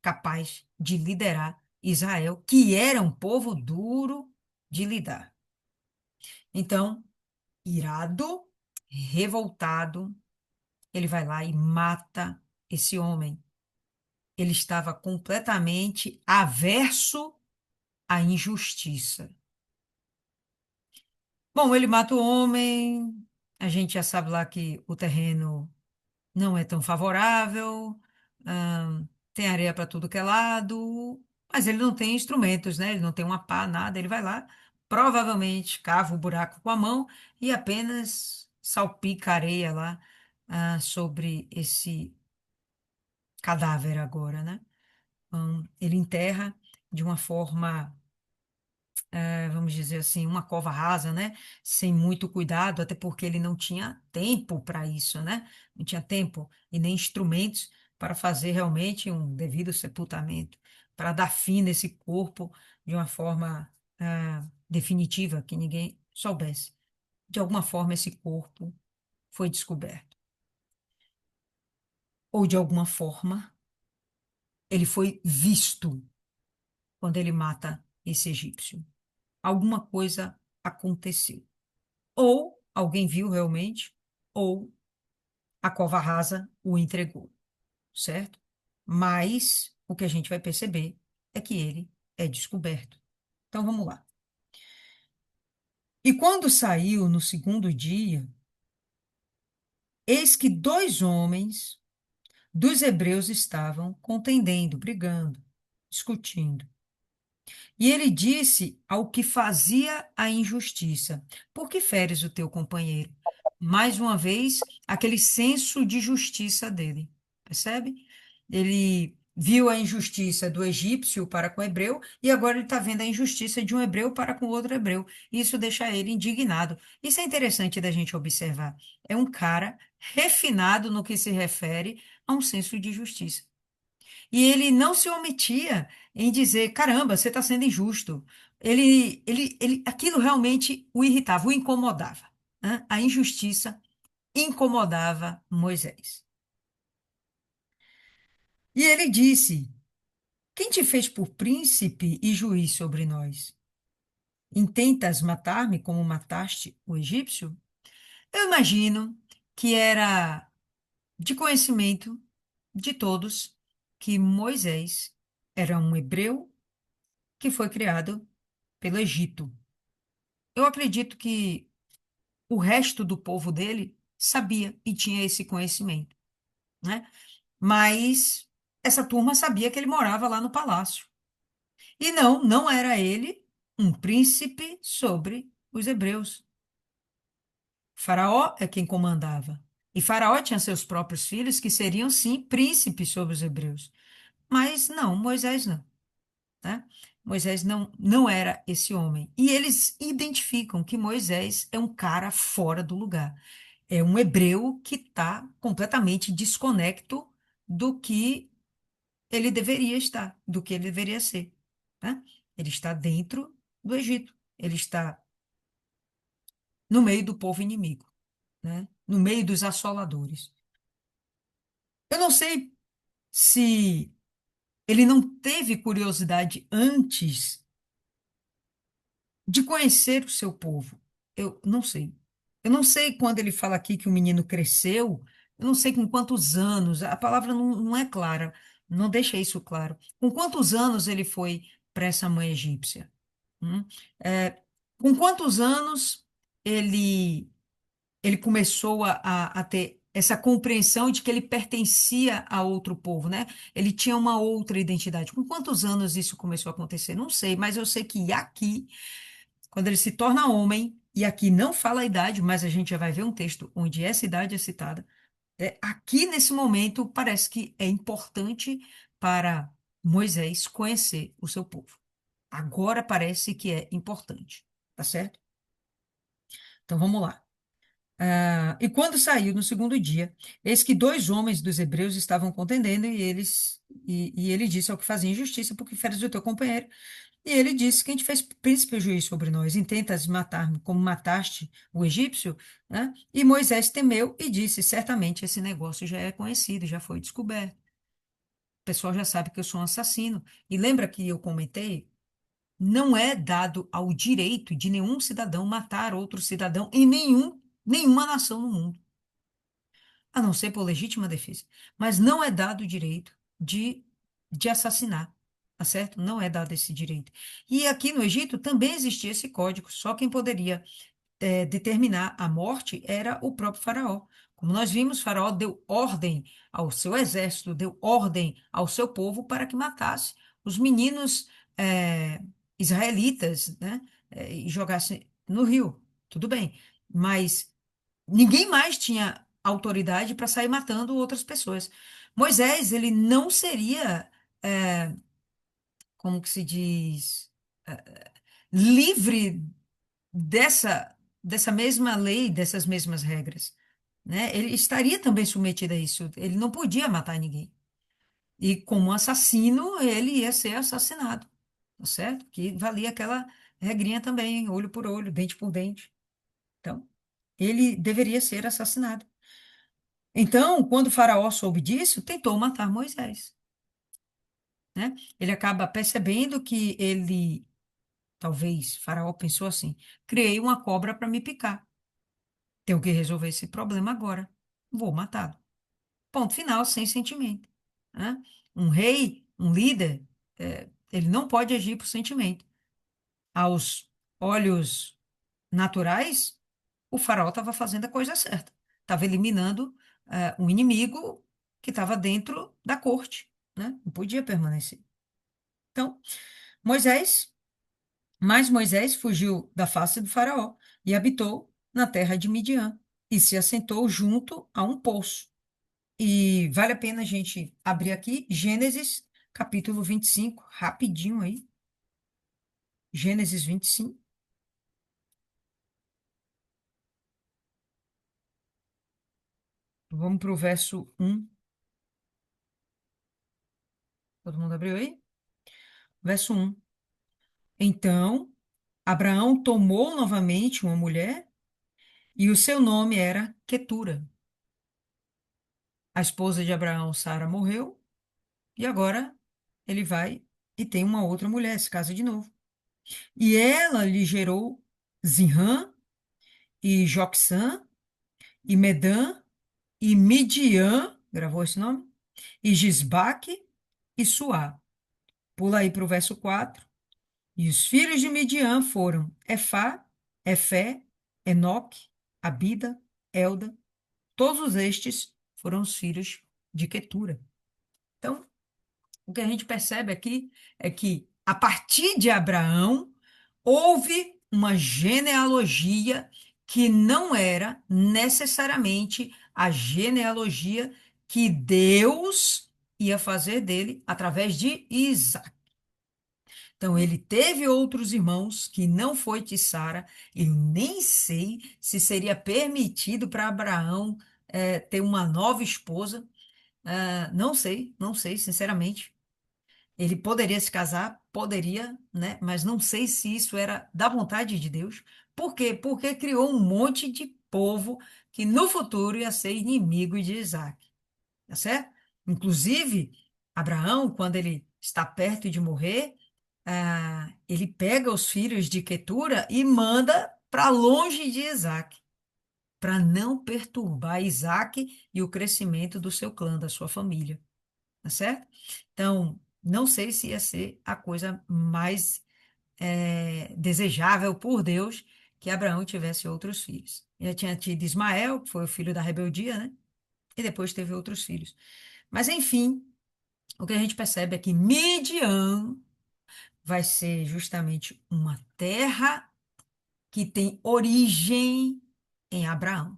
A: capaz de liderar Israel, que era um povo duro de lidar. Então, irado, revoltado, ele vai lá e mata esse homem. Ele estava completamente averso à injustiça. Bom, ele mata o homem, a gente já sabe lá que o terreno não é tão favorável, tem areia para tudo que é lado, mas ele não tem instrumentos, né? Ele não tem uma pá, nada. Ele vai lá, provavelmente cava o buraco com a mão e apenas salpica areia lá, sobre esse cadáver agora, né? Ele enterra de uma forma, vamos dizer assim, uma cova rasa, né? Sem muito cuidado, até porque ele não tinha tempo para isso, né? Não tinha tempo e nem instrumentos para fazer realmente um devido sepultamento, para dar fim nesse corpo de uma forma, definitiva, que ninguém soubesse. De alguma forma, esse corpo foi descoberto. Ou de alguma forma, ele foi visto quando ele mata esse egípcio. Alguma coisa aconteceu. Ou alguém viu realmente, ou a cova rasa o entregou, certo? Mas o que a gente vai perceber é que ele é descoberto. Então vamos lá. E quando saiu no segundo dia, eis que dois homens dos hebreus estavam contendendo, brigando, discutindo. E ele disse ao que fazia a injustiça: Por que feres o teu companheiro? Mais uma vez, aquele senso de justiça dele. Percebe? Ele viu a injustiça do egípcio para com o hebreu e agora ele está vendo a injustiça de um hebreu para com outro hebreu. Isso deixa ele indignado. Isso é interessante da gente observar. É um cara refinado no que se refere a um senso de justiça. E ele não se omitia em dizer, caramba, você está sendo injusto. Aquilo realmente o irritava, o incomodava, né? A injustiça incomodava Moisés. E ele disse: Quem te fez por príncipe e juiz sobre nós? Intentas matar-me como mataste o egípcio? Eu imagino que era de conhecimento de todos que Moisés era um hebreu que foi criado pelo Egito. Eu acredito que o resto do povo dele sabia e tinha esse conhecimento, né? mas essa turma sabia que ele morava lá no palácio. E não, não era ele um príncipe sobre os hebreus. Faraó é quem comandava. E Faraó tinha seus próprios filhos que seriam, sim, príncipes sobre os hebreus. Mas não, Moisés não, tá? Moisés não era esse homem. E eles identificam que Moisés é um cara fora do lugar. É um hebreu que está completamente desconecto do que ele deveria estar, do que ele deveria ser, tá? Ele está dentro do Egito. Ele está no meio do povo inimigo, né? No meio dos assoladores. Eu não sei se ele não teve curiosidade antes de conhecer o seu povo. Eu não sei. Eu não sei quando ele fala aqui que o menino cresceu, eu não sei com quantos anos, a palavra não é clara, não deixa isso claro. Com quantos anos ele foi para essa mãe egípcia? Hum? É, com quantos anos ele ele começou a ter essa compreensão de que ele pertencia a outro povo, né? Ele tinha uma outra identidade. Com quantos anos isso começou a acontecer? Não sei, mas eu sei que aqui, quando ele se torna homem, e aqui não fala a idade, mas a gente já vai ver um texto onde essa idade é citada, aqui nesse momento parece que é importante para Moisés conhecer o seu povo. Agora parece que é importante, tá certo? Então vamos lá. E quando saiu no segundo dia, eis que dois homens dos hebreus estavam contendendo, e ele disse ao que fazia injustiça, porque feres o teu companheiro. E ele disse: Quem te fez príncipe e juiz sobre nós? Intentas matar-me como mataste o egípcio? Né? E Moisés temeu e disse: Certamente esse negócio já é conhecido, já foi descoberto. O pessoal já sabe que eu sou um assassino. E lembra que eu comentei? Não é dado ao direito de nenhum cidadão matar outro cidadão em nenhuma nação no mundo, a não ser por legítima defesa. Mas não é dado o direito de assassinar, tá certo? Não é dado esse direito. E aqui no Egito também existia esse código, só quem poderia determinar a morte era o próprio Faraó. Como nós vimos, Faraó deu ordem ao seu exército, deu ordem ao seu povo para que matasse os meninos israelitas, né? E jogasse no rio. Tudo bem, mas ninguém mais tinha autoridade para sair matando outras pessoas. Moisés, ele não seria, é, como que se diz, livre dessa mesma lei, dessas mesmas regras, né? Ele estaria também submetido a isso. Ele não podia matar ninguém. E como assassino, ele ia ser assassinado, tá certo? Que valia aquela regrinha também, olho por olho, dente por dente. Então, ele deveria ser assassinado. Então, quando o faraó soube disso, tentou matar Moisés, né? Ele acaba percebendo que talvez, faraó pensou assim, criei uma cobra para me picar. Tenho que resolver esse problema agora. Vou matá-lo. Ponto final, sem sentimento, né? Um rei, um líder, ele não pode agir por sentimento. Aos olhos naturais, o faraó estava fazendo a coisa certa. Estava eliminando um inimigo que estava dentro da corte, né? Não podia permanecer. Então, Moisés, Moisés fugiu da face do faraó e habitou na terra de Midian e se assentou junto a um poço. E vale a pena a gente abrir aqui Gênesis, capítulo 25, rapidinho aí. Gênesis 25. Vamos para o verso 1. Todo mundo abriu aí? Verso 1. Então, Abraão tomou novamente uma mulher e o seu nome era Quetura. A esposa de Abraão, Sara, morreu e agora ele vai e tem uma outra mulher, se casa de novo. E ela lhe gerou Zinrã e Jocsã e Medã e Midian, gravou esse nome? E Gisbaque e Suá. Pula aí para o verso 4. E os filhos de Midian foram Efá, Efé, Enoque, Abida, Elda. Todos estes foram os filhos de Quetura. Então, o que a gente percebe aqui é que, a partir de Abraão, houve uma genealogia que não era necessariamente a genealogia que Deus ia fazer dele através de Isaac. Então, ele teve outros irmãos que não foi de Sara. Eu nem sei se seria permitido para Abraão ter uma nova esposa. Não sei, não sei, sinceramente. Ele poderia se casar, poderia, né? Mas não sei se isso era da vontade de Deus. Por quê? Porque criou um monte de povo que no futuro ia ser inimigo de Isaac, tá certo? Inclusive, Abraão, quando ele está perto de morrer, ele pega os filhos de Quetura e manda para longe de Isaac, para não perturbar Isaac e o crescimento do seu clã, da sua família, tá certo? Então, não sei se ia ser a coisa mais desejável por Deus que Abraão tivesse outros filhos. Já tinha tido Ismael, que foi o filho da rebeldia, né? E depois teve outros filhos. Mas, enfim, o que a gente percebe é que Midian vai ser justamente uma terra que tem origem em Abraão.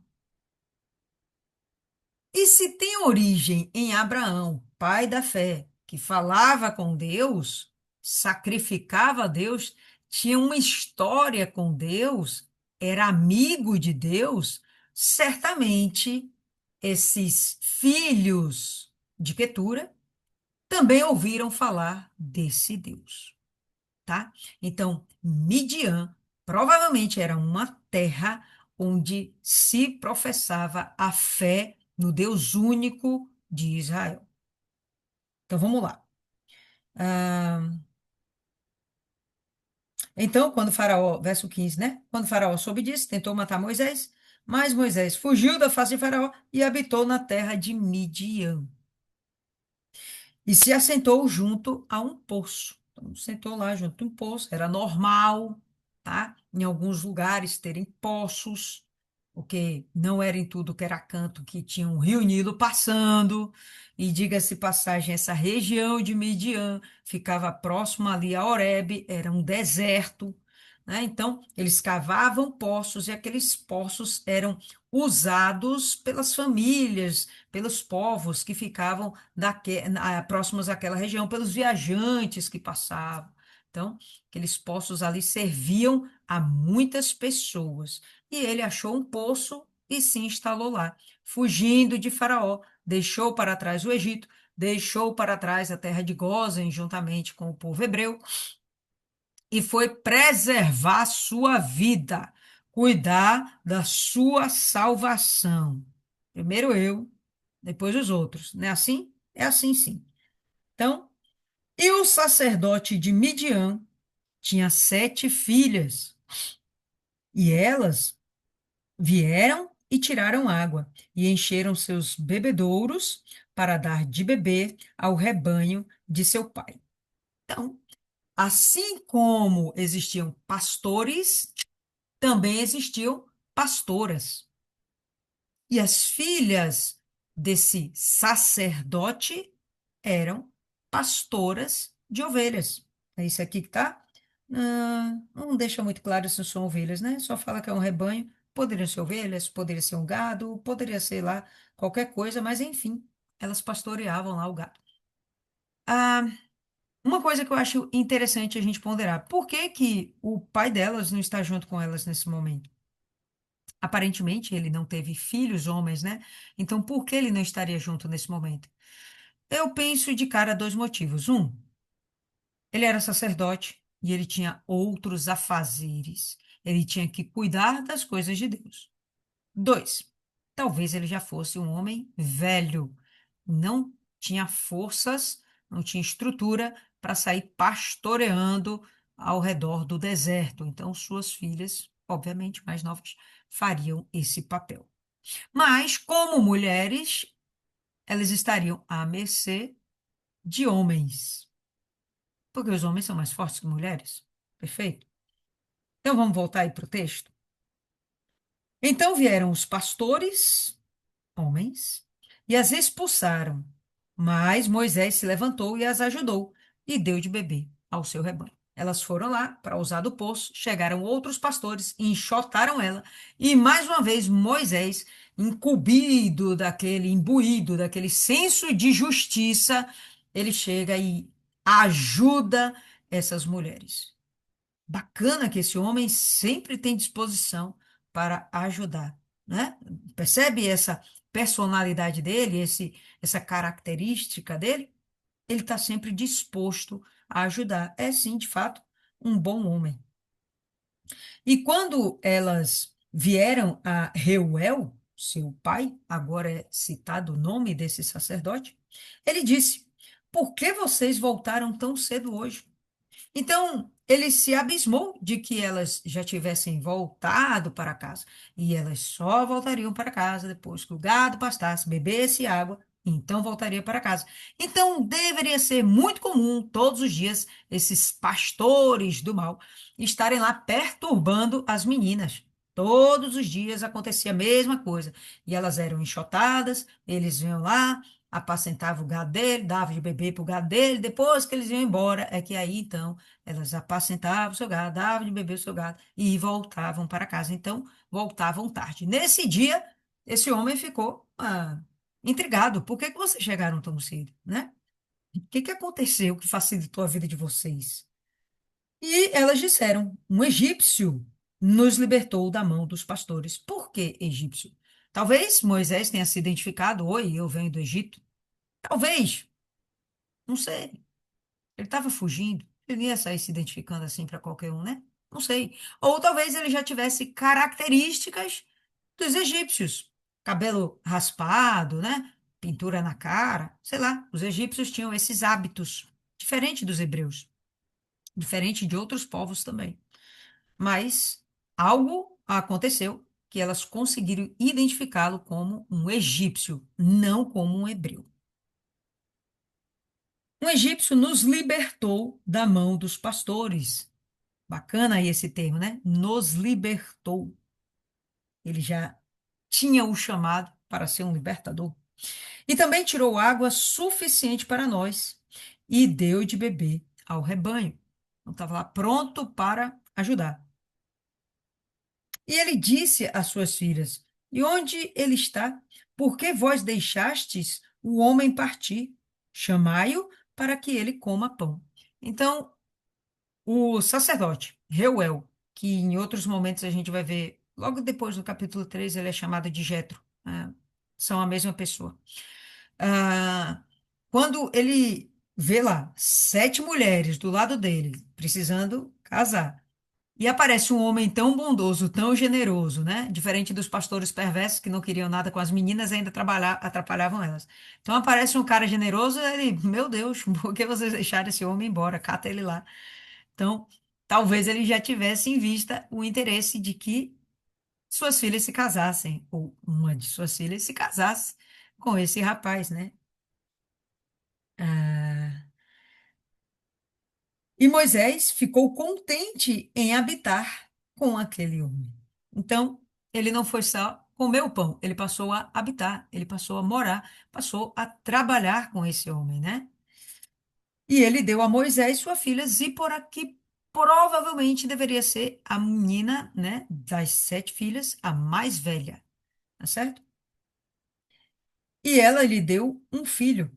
A: E se tem origem em Abraão, pai da fé, que falava com Deus, sacrificava a Deus, tinha uma história com Deus, era amigo de Deus, certamente esses filhos de Quetura também ouviram falar desse Deus, tá? Então, Midian provavelmente era uma terra onde se professava a fé no Deus único de Israel. Então, vamos lá. Ah, então, quando Faraó, verso 15, né? Quando Faraó soube disso, tentou matar Moisés, mas Moisés fugiu da face de Faraó e habitou na terra de Midian. E se assentou junto a um poço. Então, sentou lá junto a um poço, era normal, tá? Em alguns lugares terem poços, porque não era em tudo que era canto que tinha um rio Nilo passando. E diga-se passagem, essa região de Midian ficava próxima ali a Horebe, era um deserto, né? Então, eles cavavam poços e aqueles poços eram usados pelas famílias, pelos povos que ficavam próximos àquela região, pelos viajantes que passavam. Então, aqueles poços ali serviam a muitas pessoas. E ele achou um poço e se instalou lá, fugindo de Faraó, deixou para trás o Egito, deixou para trás a terra de Gósen, juntamente com o povo hebreu, e foi preservar sua vida, cuidar da sua salvação. Primeiro eu, depois os outros. Não é assim? É assim sim. Então, e o sacerdote de Midian tinha 7 filhas, e elas vieram e tiraram água, e encheram seus bebedouros para dar de beber ao rebanho de seu pai. Então, assim como existiam pastores, também existiam pastoras. E as filhas desse sacerdote eram pastoras de ovelhas. É isso aqui que tá? Não deixa muito claro se são ovelhas, né? Só fala que é um rebanho. Poderiam ser ovelhas, poderia ser um gado, poderia ser lá qualquer coisa, mas enfim, elas pastoreavam lá o gado. Ah, uma coisa que eu acho interessante a gente ponderar: por que que o pai delas não está junto com elas nesse momento? Aparentemente, ele não teve filhos homens, né? Então, por que ele não estaria junto nesse momento? Eu penso de cara 2 motivos. Um, ele era sacerdote e ele tinha outros afazeres. Ele tinha que cuidar das coisas de Deus. Dois, talvez ele já fosse um homem velho, não tinha forças, não tinha estrutura para sair pastoreando ao redor do deserto. Então, suas filhas, obviamente mais novas, fariam esse papel. Mas, como mulheres, elas estariam à mercê de homens, porque os homens são mais fortes que mulheres. Perfeito? Então, vamos voltar aí para o texto. Então vieram os pastores, homens, e as expulsaram. Mas Moisés se levantou e as ajudou e deu de beber ao seu rebanho. Elas foram lá para usar do poço, chegaram outros pastores, enxotaram ela, e mais uma vez Moisés, imbuído daquele senso de justiça, ele chega e ajuda essas mulheres. Bacana que esse homem sempre tem disposição para ajudar, né? Percebe essa personalidade dele, essa característica dele? Ele está sempre disposto a ajudar. É sim, de fato, um bom homem. E quando elas vieram a Reuel, seu pai, agora é citado o nome desse sacerdote, ele disse: Por que vocês voltaram tão cedo hoje? Então, ele se abismou de que elas já tivessem voltado para casa. E elas só voltariam para casa depois que o gado pastasse, bebesse água, então voltaria para casa. Então, deveria ser muito comum, todos os dias, esses pastores do mal estarem lá perturbando as meninas. Todos os dias acontecia a mesma coisa. E elas eram enxotadas, eles vinham lá, apacentavam o gado dele, davam de beber para o gado dele, depois que eles iam embora, é que aí então elas apacentavam o seu gado, davam de beber o seu gado e voltavam para casa. Então, voltavam tarde. Nesse dia, esse homem ficou intrigado. Por que que vocês chegaram tão cedo, né? O que que aconteceu que facilitou a vida de vocês? E elas disseram: um egípcio nos libertou da mão dos pastores. Por que egípcio? Talvez Moisés tenha se identificado: oi, eu venho do Egito. Talvez, não sei. Ele estava fugindo. Ele não ia sair se identificando assim para qualquer um, né? Não sei. Ou talvez ele já tivesse características dos egípcios. Cabelo raspado, né? Pintura na cara. Sei lá. Os egípcios tinham esses hábitos. Diferente dos hebreus. Diferente de outros povos também. Mas algo aconteceu que elas conseguiram identificá-lo como um egípcio, não como um hebreu. Um egípcio nos libertou da mão dos pastores. Bacana aí esse termo, né? Nos libertou. Ele já tinha o chamado para ser um libertador. E também tirou água suficiente para nós e deu de beber ao rebanho. Então estava lá pronto para ajudar. E ele disse às suas filhas: E onde ele está? Por que vós deixastes o homem partir? Chamai-o para que ele coma pão. Então, o sacerdote, Reuel, que em outros momentos a gente vai ver, logo depois do capítulo 3 ele é chamado de Jetro, né? São a mesma pessoa. Ah, quando ele vê lá 7 mulheres do lado dele, precisando casar, e aparece um homem tão bondoso, tão generoso, né? Diferente dos pastores perversos que não queriam nada com as meninas e ainda atrapalhavam elas. Então aparece um cara generoso, ele, meu Deus, por que vocês deixaram esse homem embora? Cata ele lá. Então, talvez ele já tivesse em vista o interesse de que suas filhas se casassem, ou uma de suas filhas se casasse com esse rapaz, né? Ah, e Moisés ficou contente em habitar com aquele homem. Então, ele não foi só comer o pão, ele passou a habitar, ele passou a morar, passou a trabalhar com esse homem, né? E ele deu a Moisés sua filha Zípora, que provavelmente deveria ser a menina, né, das 7 filhas, a mais velha, tá certo? E ela lhe deu um filho,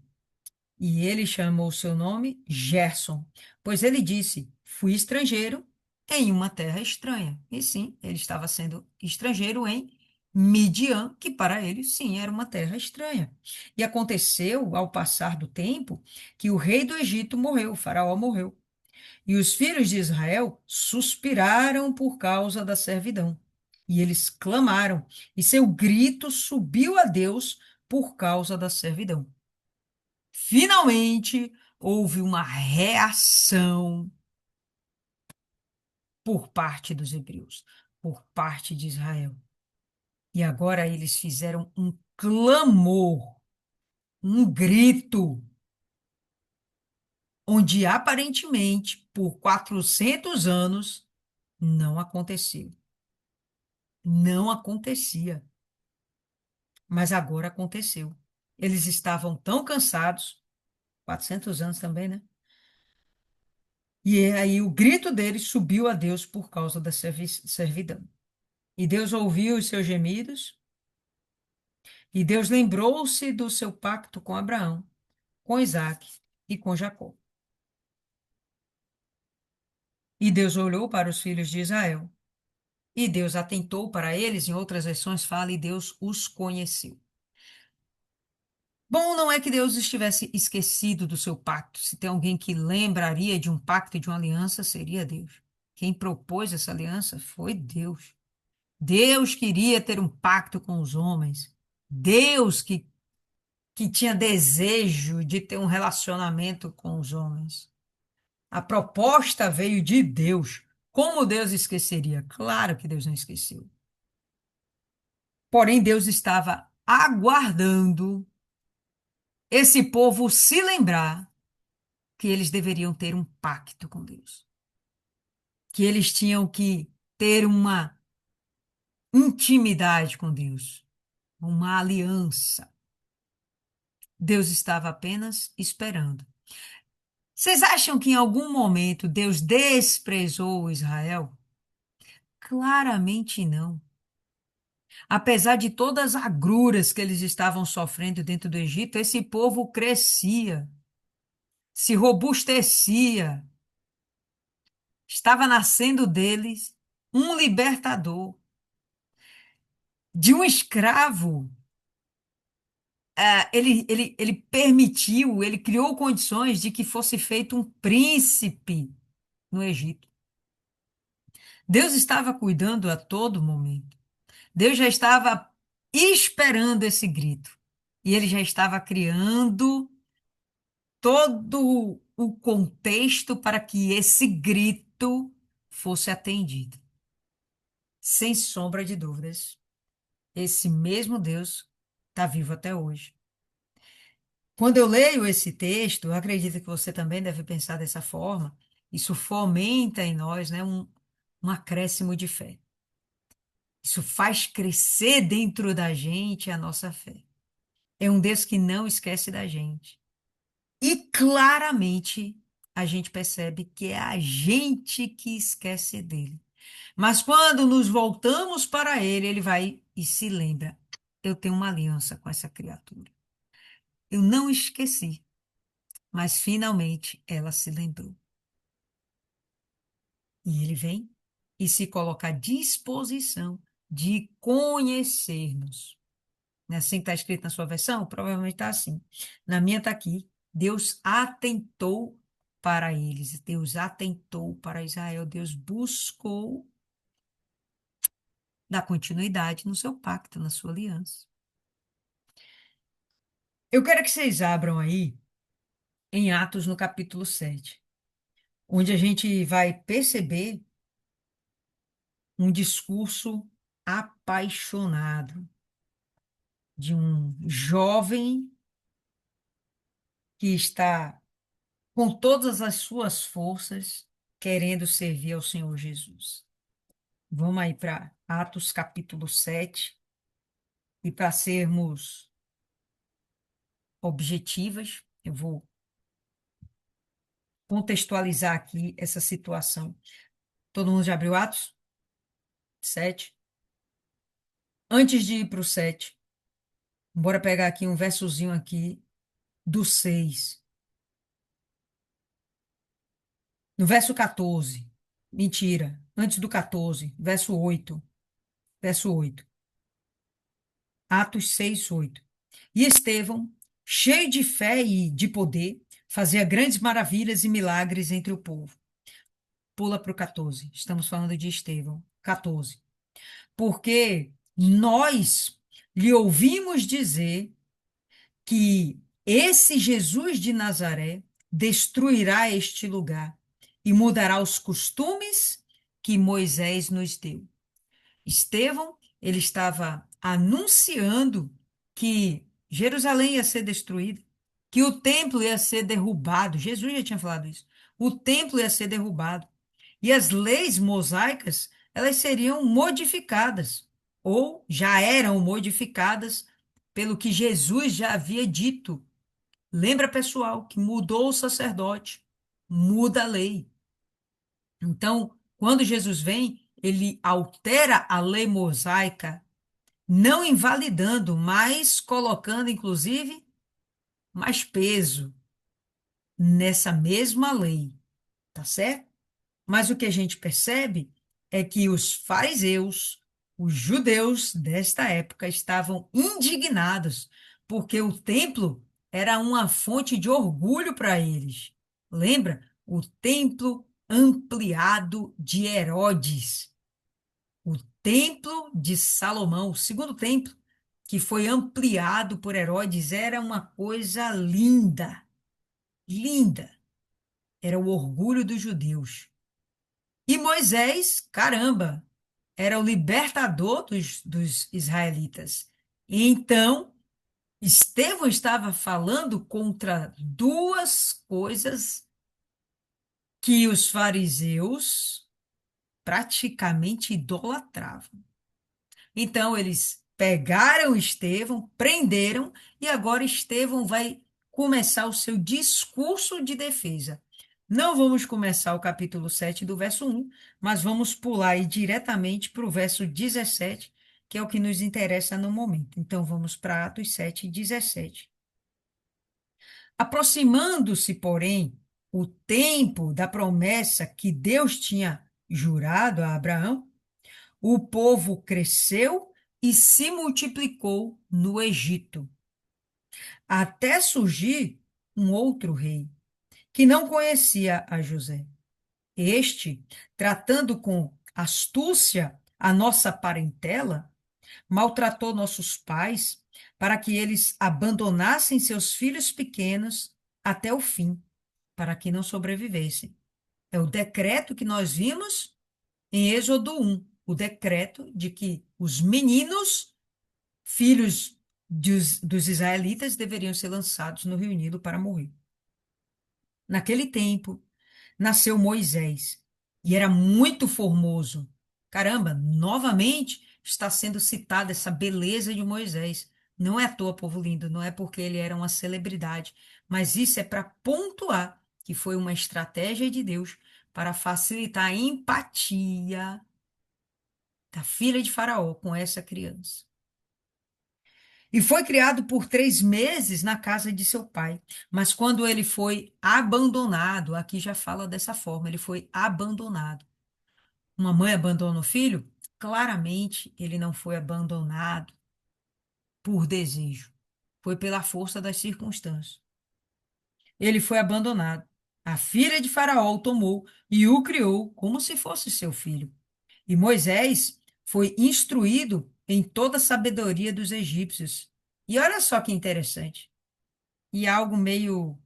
A: e ele chamou seu nome Gerson, pois ele disse: Fui estrangeiro em uma terra estranha. E sim, ele estava sendo estrangeiro em Midian, que para ele, sim, era uma terra estranha. E aconteceu, ao passar do tempo, que o rei do Egito morreu, o faraó morreu. E os filhos de Israel suspiraram por causa da servidão. E eles clamaram, e seu grito subiu a Deus por causa da servidão. Finalmente, houve uma reação por parte dos hebreus, por parte de Israel. E agora eles fizeram um clamor, um grito, onde aparentemente, por 400 anos, não aconteceu. Não acontecia, mas agora aconteceu. Eles estavam tão cansados, 400 anos também, né? E aí o grito deles subiu a Deus por causa da servidão. E Deus ouviu os seus gemidos, e Deus lembrou-se do seu pacto com Abraão, com Isaque e com Jacó. E Deus olhou para os filhos de Israel, e Deus atentou para eles, em outras versões fala, e Deus os conheceu. Bom, não é que Deus estivesse esquecido do seu pacto. Se tem alguém que lembraria de um pacto e de uma aliança, seria Deus. Quem propôs essa aliança foi Deus. Deus queria ter um pacto com os homens. Deus que tinha desejo de ter um relacionamento com os homens. A proposta veio de Deus. Como Deus esqueceria? Claro que Deus não esqueceu. Porém, Deus estava aguardando esse povo se lembrar que eles deveriam ter um pacto com Deus, que eles tinham que ter uma intimidade com Deus, uma aliança. Deus estava apenas esperando. Vocês acham que em algum momento Deus desprezou Israel? Claramente não. Apesar de todas as agruras que eles estavam sofrendo dentro do Egito, esse povo crescia, se robustecia, estava nascendo deles um libertador. De um escravo, ele permitiu, ele criou condições de que fosse feito um príncipe no Egito. Deus estava cuidando a todo momento. Deus já estava esperando esse grito. E ele já estava criando todo o contexto para que esse grito fosse atendido. Sem sombra de dúvidas, esse mesmo Deus está vivo até hoje. Quando eu leio esse texto, eu acredito que você também deve pensar dessa forma. Isso fomenta em nós, né, um acréscimo de fé. Isso faz crescer dentro da gente a nossa fé. É um Deus que não esquece da gente. E claramente a gente percebe que é a gente que esquece dele. Mas quando nos voltamos para ele, ele vai e se lembra: eu tenho uma aliança com essa criatura. Eu não esqueci, mas finalmente ela se lembrou. E ele vem e se coloca à disposição de conhecer-nos. Não é assim que está escrito na sua versão? Provavelmente está assim. Na minha está aqui. Deus atentou para eles. Deus atentou para Israel. Deus buscou dar continuidade no seu pacto, na sua aliança. Eu quero que vocês abram aí em Atos, no capítulo 7, onde a gente vai perceber um discurso apaixonado de um jovem que está com todas as suas forças querendo servir ao Senhor Jesus. Vamos aí para Atos capítulo 7 e para sermos objetivas, eu vou contextualizar aqui essa situação. Todo mundo já abriu Atos 7? Antes de ir para o 7, bora pegar aqui um versozinho aqui do 6. No verso 14, mentira, antes do 14, verso 8, verso 8. Atos 6, 8. E Estevão, cheio de fé e de poder, fazia grandes maravilhas e milagres entre o povo. Pula para o 14. Estamos falando de Estevão. 14. Porque nós lhe ouvimos dizer que esse Jesus de Nazaré destruirá este lugar e mudará os costumes que Moisés nos deu. Estevão, ele estava anunciando que Jerusalém ia ser destruída, que o templo ia ser derrubado. Jesus já tinha falado isso. O templo ia ser derrubado. E as leis mosaicas, elas seriam modificadas, ou já eram modificadas pelo que Jesus já havia dito. Lembra, pessoal, que mudou o sacerdote, muda a lei. Então, quando Jesus vem, ele altera a lei mosaica, não invalidando, mas colocando, inclusive, mais peso nessa mesma lei, tá certo? Mas o que a gente percebe é que os fariseus, os judeus desta época, estavam indignados, porque o templo era uma fonte de orgulho para eles. Lembra? O templo ampliado de Herodes, o templo de Salomão, o segundo templo, que foi ampliado por Herodes, era uma coisa linda, linda. Era o orgulho dos judeus. E Moisés, caramba, era o libertador dos israelitas. Então, Estevão estava falando contra duas coisas que os fariseus praticamente idolatravam. Então, eles pegaram Estevão, prenderam, e agora Estevão vai começar o seu discurso de defesa. Não vamos começar o capítulo 7 do verso 1, mas vamos pular aí diretamente para o verso 17, que é o que nos interessa no momento. Então, vamos para Atos 7, 17. Aproximando-se, porém, o tempo da promessa que Deus tinha jurado a Abraão, o povo cresceu e se multiplicou no Egito, até surgir um outro rei, que não conhecia a José. Este, tratando com astúcia a nossa parentela, maltratou nossos pais para que eles abandonassem seus filhos pequenos até o fim, para que não sobrevivessem. É o decreto que nós vimos em Êxodo 1, o decreto de que os meninos, filhos dos israelitas, deveriam ser lançados no Rio Nilo para morrer. Naquele tempo, nasceu Moisés e era muito formoso. Caramba, novamente está sendo citada essa beleza de Moisés. Não é à toa, povo lindo, não é porque ele era uma celebridade, mas isso é para pontuar que foi uma estratégia de Deus para facilitar a empatia da filha de Faraó com essa criança. E foi criado por 3 meses na casa de seu pai. Mas quando ele foi abandonado, aqui já fala dessa forma, ele foi abandonado. Uma mãe abandona o filho? Claramente ele não foi abandonado por desejo. Foi pela força das circunstâncias. Ele foi abandonado. A filha de Faraó o tomou e o criou como se fosse seu filho. E Moisés foi instruído em toda a sabedoria dos egípcios. E olha só que interessante. E algo meio,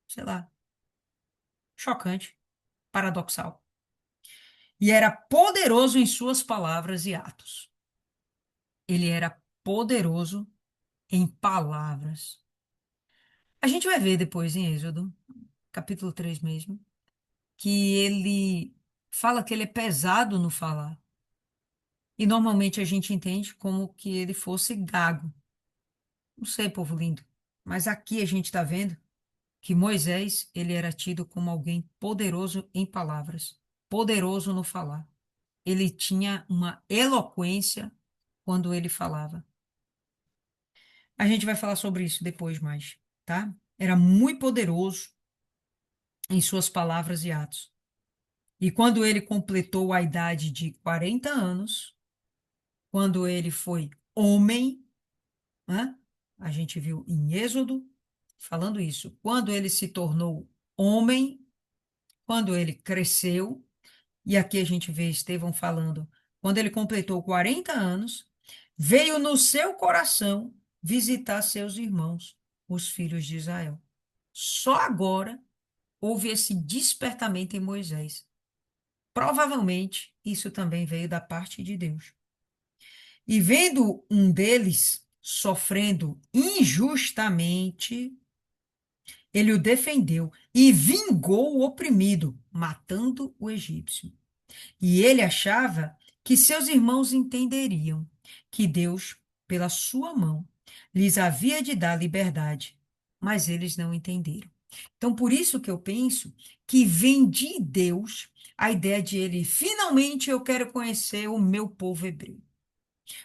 A: sei lá, chocante, paradoxal. E era poderoso em suas palavras e atos. Ele era poderoso em palavras. A gente vai ver depois em Êxodo, capítulo 3 mesmo, que ele fala que ele é pesado no falar. E normalmente a gente entende como que ele fosse gago. Não sei, povo lindo, mas aqui a gente está vendo que Moisés, ele era tido como alguém poderoso em palavras, poderoso no falar. Ele tinha uma eloquência quando ele falava. A gente vai falar sobre isso depois mais, tá? Era muito poderoso em suas palavras e atos. E quando ele completou a idade de 40 anos, quando ele foi homem, né? A gente viu em Êxodo falando isso. Quando ele se tornou homem, quando ele cresceu, e aqui a gente vê Estevão falando, quando ele completou 40 anos, veio no seu coração visitar seus irmãos, os filhos de Israel. Só agora houve esse despertamento em Moisés. Provavelmente isso também veio da parte de Deus. E vendo um deles sofrendo injustamente, ele o defendeu e vingou o oprimido, matando o egípcio. E ele achava que seus irmãos entenderiam que Deus pela sua mão, lhes havia de dar liberdade, mas eles não entenderam. Então, por isso que eu penso que vem de Deus a ideia de ele, finalmente eu quero conhecer o meu povo hebreu.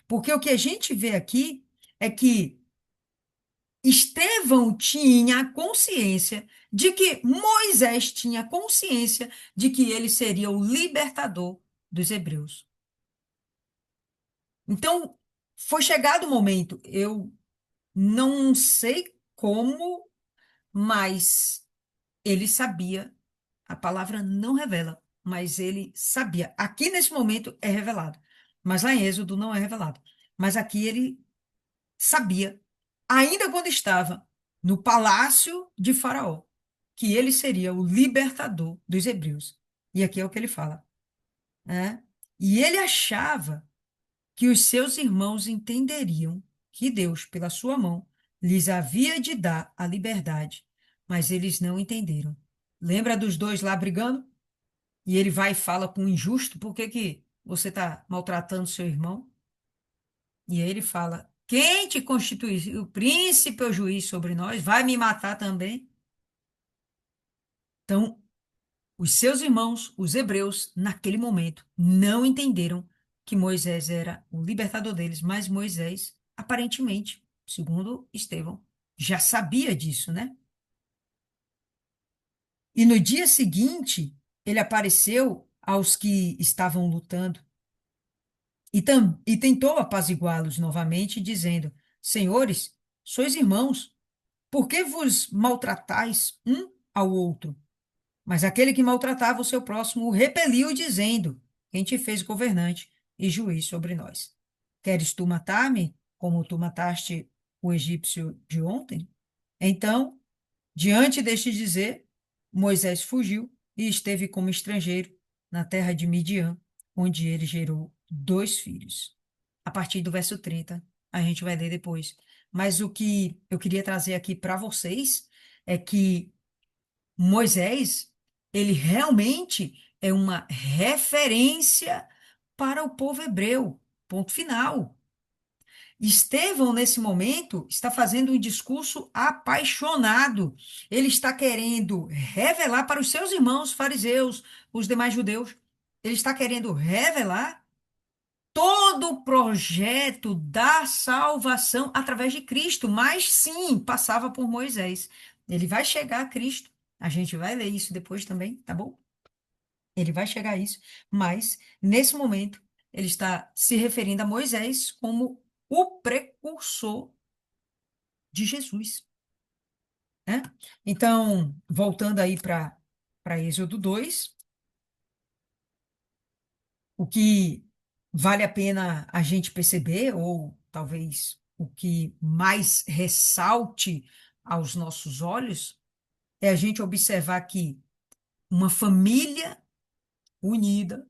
A: Porque o que a gente vê aqui é que Estevão tinha consciência de que Moisés tinha consciência de que ele seria o libertador dos hebreus. Então, foi chegado o momento, eu não sei como, mas ele sabia, a palavra não revela, mas ele sabia. Aqui nesse momento é revelado, mas lá em Êxodo não é revelado. Mas aqui ele sabia, ainda quando estava no palácio de Faraó, que ele seria o libertador dos hebreus. E aqui é o que ele fala, né? E ele achava que os seus irmãos entenderiam que Deus, pela sua mão, lhes havia de dar a liberdade, mas eles não entenderam. Lembra dos dois lá brigando? E ele vai e fala com o injusto: por que que você está maltratando seu irmão? E aí ele fala: quem te constitui o príncipe ou juiz sobre nós vai me matar também? Então, os seus irmãos, os hebreus, naquele momento, não entenderam que Moisés era o libertador deles, mas Moisés, aparentemente, segundo Estevão, já sabia disso, né? E no dia seguinte, ele apareceu aos que estavam lutando e tentou apaziguá-los novamente, dizendo: Senhores, sois irmãos, por que vos maltratais um ao outro? Mas aquele que maltratava o seu próximo o repeliu, dizendo: Quem te fez governante e juiz sobre nós? Queres tu matar-me, como tu mataste o egípcio de ontem? Então, diante deste dizer, Moisés fugiu e esteve como estrangeiro na terra de Midian, onde ele gerou dois filhos. A partir do verso 30, a gente vai ler depois. Mas o que eu queria trazer aqui para vocês é que Moisés, ele realmente é uma referência para o povo hebreu. Ponto final. Estevão, nesse momento, está fazendo um discurso apaixonado. Ele está querendo revelar para os seus irmãos fariseus, os demais judeus, ele está querendo revelar todo o projeto da salvação através de Cristo, mas sim, passava por Moisés. Ele vai chegar a Cristo. A gente vai ler isso depois também, tá bom? Ele vai chegar a isso, mas nesse momento ele está se referindo a Moisés como o precursor de Jesus, né? Então, voltando aí para Êxodo 2, o que vale a pena a gente perceber, ou talvez o que mais ressalte aos nossos olhos, é a gente observar que uma família unida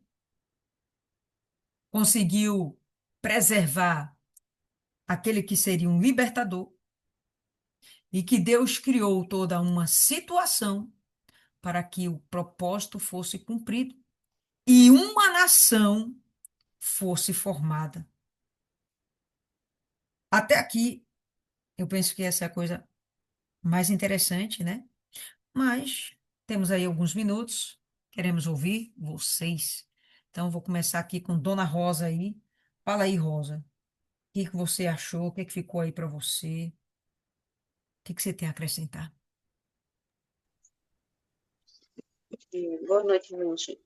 A: conseguiu preservar aquele que seria um libertador e que Deus criou toda uma situação para que o propósito fosse cumprido e uma nação fosse formada. Até aqui, eu penso que essa é a coisa mais interessante, né? Mas temos aí alguns minutos, queremos ouvir vocês. Então, vou começar aqui com Dona Rosa aí. Fala aí, Rosa, o que que você achou? O que que ficou aí para você? O que que você tem a acrescentar?
B: Boa noite, gente.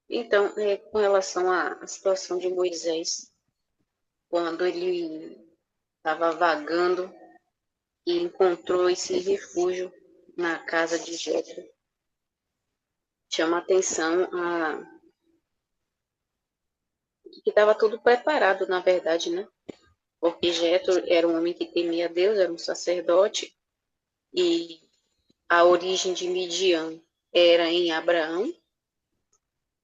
B: Então, com relação à situação de Moisés, quando ele estava vagando e encontrou esse refúgio na casa de Jetro, chama a atenção que estava tudo preparado, na verdade, né? Porque Jetro era um homem que temia Deus, era um sacerdote, e a origem de Midian era em Abraão,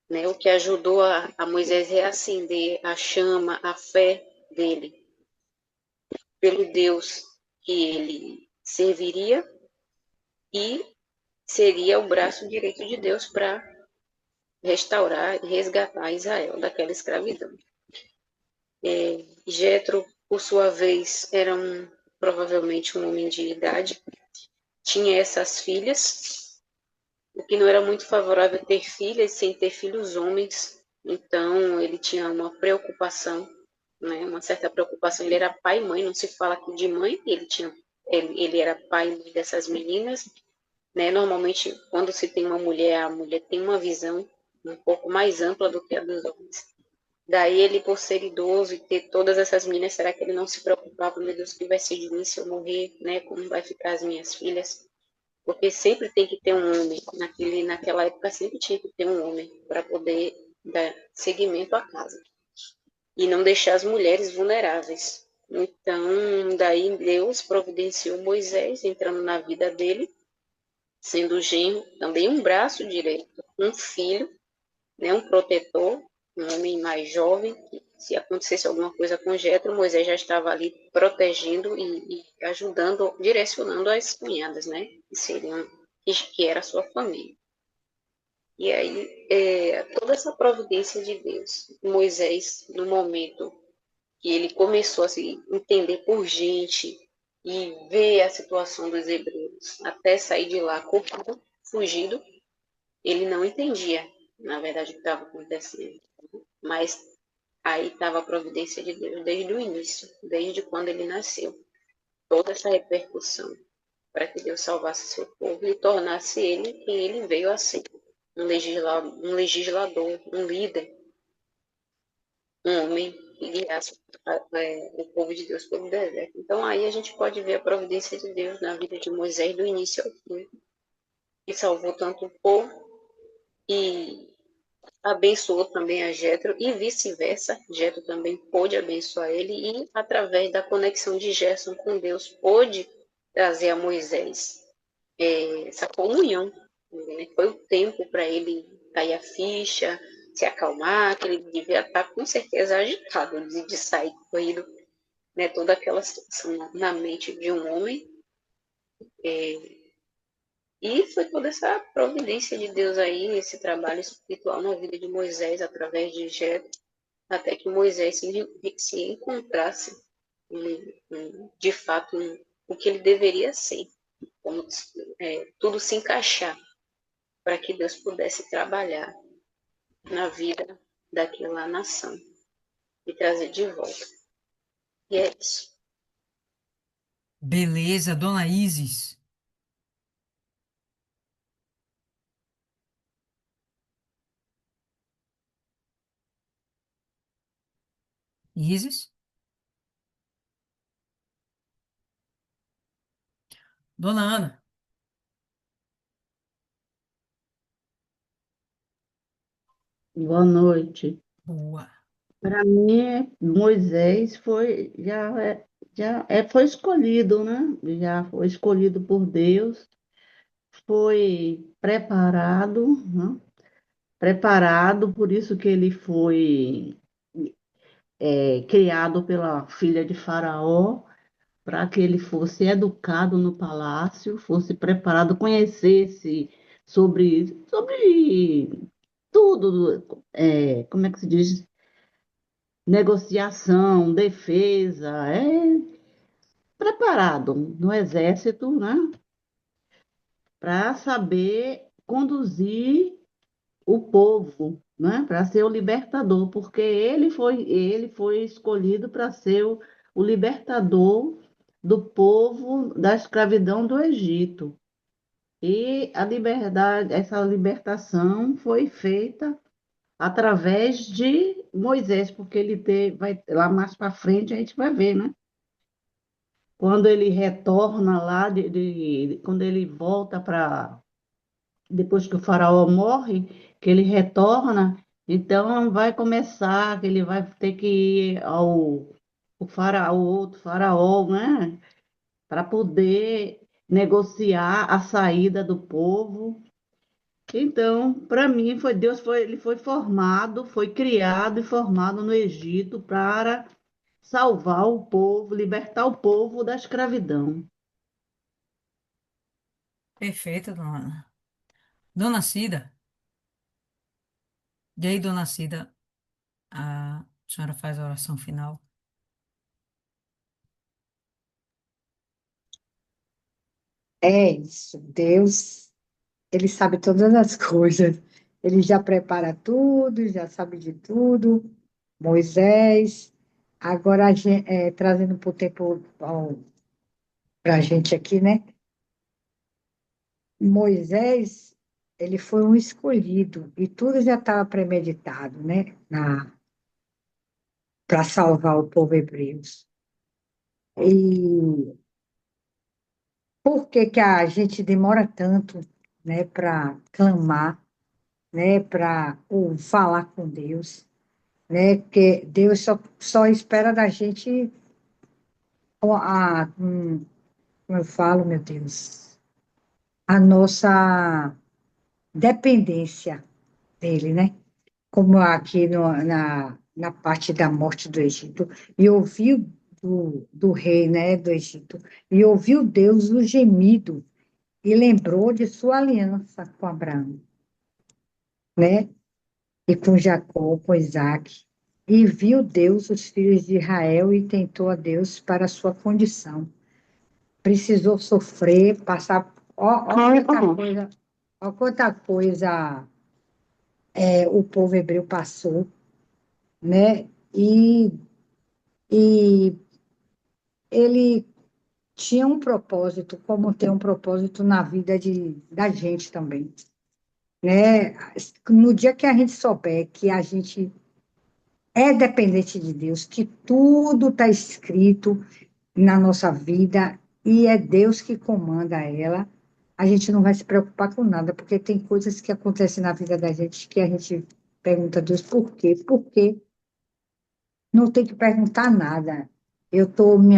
B: né? O que ajudou a Moisés reacender a chama, a fé dele pelo Deus que ele serviria e seria o braço direito de Deus para restaurar e resgatar Israel daquela escravidão. Jetro por sua vez, era provavelmente um homem de idade, tinha essas filhas, o que não era muito favorável ter filhas sem ter filhos homens. Então, ele tinha uma preocupação, né, uma certa preocupação. Ele era pai e mãe, não se fala aqui de mãe, ele era pai e mãe dessas meninas, né? Normalmente, quando se tem uma mulher, a mulher tem uma visão um pouco mais ampla do que a dos homens. Daí ele, por ser idoso e ter todas essas meninas, será que ele não se preocupava, meu Deus, o que vai ser de mim se eu morrer, né? Como vai ficar as minhas filhas? Porque sempre tem que ter um homem, naquela época sempre tinha que ter um homem para poder dar seguimento à casa e não deixar as mulheres vulneráveis. Então, daí Deus providenciou Moisés entrando na vida dele, sendo o genro, também um braço direito, um filho, né, um protetor, um homem mais jovem, que se acontecesse alguma coisa com Jetro, Moisés já estava ali protegendo e ajudando, direcionando as cunhadas, né, que era a sua família. E aí, toda essa providência de Deus, Moisés, no momento que ele começou a se entender por gente e ver a situação dos hebreus, até sair de lá corrido, fugido, ele não entendia, na verdade, o que estava acontecendo. Mas aí estava a providência de Deus desde o início, desde quando ele nasceu. Toda essa repercussão para que Deus salvasse seu povo e tornasse ele quem ele veio a ser. Um legislador, um líder, um homem que guiasse o povo de Deus pelo deserto. Então aí a gente pode ver a providência de Deus na vida de Moisés do início ao fim, que salvou tanto o povo e abençoou também a Jetro e vice-versa. Jetro também pôde abençoar ele e, através da conexão de Gerson com Deus, pôde trazer a Moisés essa comunhão. Né? Foi o tempo para ele cair a ficha, se acalmar, que ele devia estar com certeza agitado de sair corrido, né? Toda aquela situação na mente de um homem. E foi toda essa providência de Deus aí, esse trabalho espiritual na vida de Moisés, através de Jetro, até que Moisés se encontrasse de fato o que ele deveria ser, como tudo se encaixar para que Deus pudesse trabalhar na vida daquela nação e trazer de volta. E é isso.
A: Beleza, dona Isis. Isis? Dona Ana.
C: Boa noite.
A: Boa.
C: Para mim, Moisés foi escolhido, né? Já foi escolhido por Deus, foi preparado, né? Preparado, por isso que ele foi criado pela filha de Faraó, para que ele fosse educado no palácio, fosse preparado, conhecesse sobre tudo, como é que se diz? Negociação, defesa, preparado no exército, né, para saber conduzir o povo, né, para ser o libertador, porque ele foi escolhido para ser o libertador do povo da escravidão do Egito. E a liberdade, essa libertação foi feita através de Moisés, porque vai lá mais para frente a gente vai ver, né? Quando ele retorna lá, quando ele volta para, depois que o faraó morre, que ele retorna, então vai começar, que ele vai ter que ir ao outro faraó, né? Para poder negociar a saída do povo. Então, para mim, ele foi formado, foi criado e formado no Egito para salvar o povo, libertar o povo da escravidão.
A: Perfeito, dona Ana. Dona Cida. E aí, dona Cida, a senhora faz a oração final.
D: É isso. Deus, ele sabe todas as coisas. Ele já prepara tudo, já sabe de tudo. Moisés, agora trazendo para o tempo para a gente aqui, né? Moisés, ele foi um escolhido e tudo já estava premeditado, né? Para salvar o povo hebreu. E por que que a gente demora tanto, né, para clamar, né, para falar com Deus, né? Porque Deus só espera da gente como eu falo, meu Deus, a nossa dependência dele, né? Como aqui na parte da morte do Egito, e ouviu do rei, né, do Egito, e ouviu Deus o gemido, e lembrou de sua aliança com Abraão, né, e com Jacó, com Isaac, e viu Deus os filhos de Israel e tentou a Deus para a sua condição. Precisou sofrer, passar, ó quanta coisa o povo hebreu passou, né, e ele tinha um propósito, como tem um propósito na vida da gente também, né? No dia que a gente souber que a gente é dependente de Deus, que tudo está escrito na nossa vida e é Deus que comanda ela, a gente não vai se preocupar com nada, porque tem coisas que acontecem na vida da gente que a gente pergunta a Deus por quê? Por quê? Não tem que perguntar nada. Eu estou me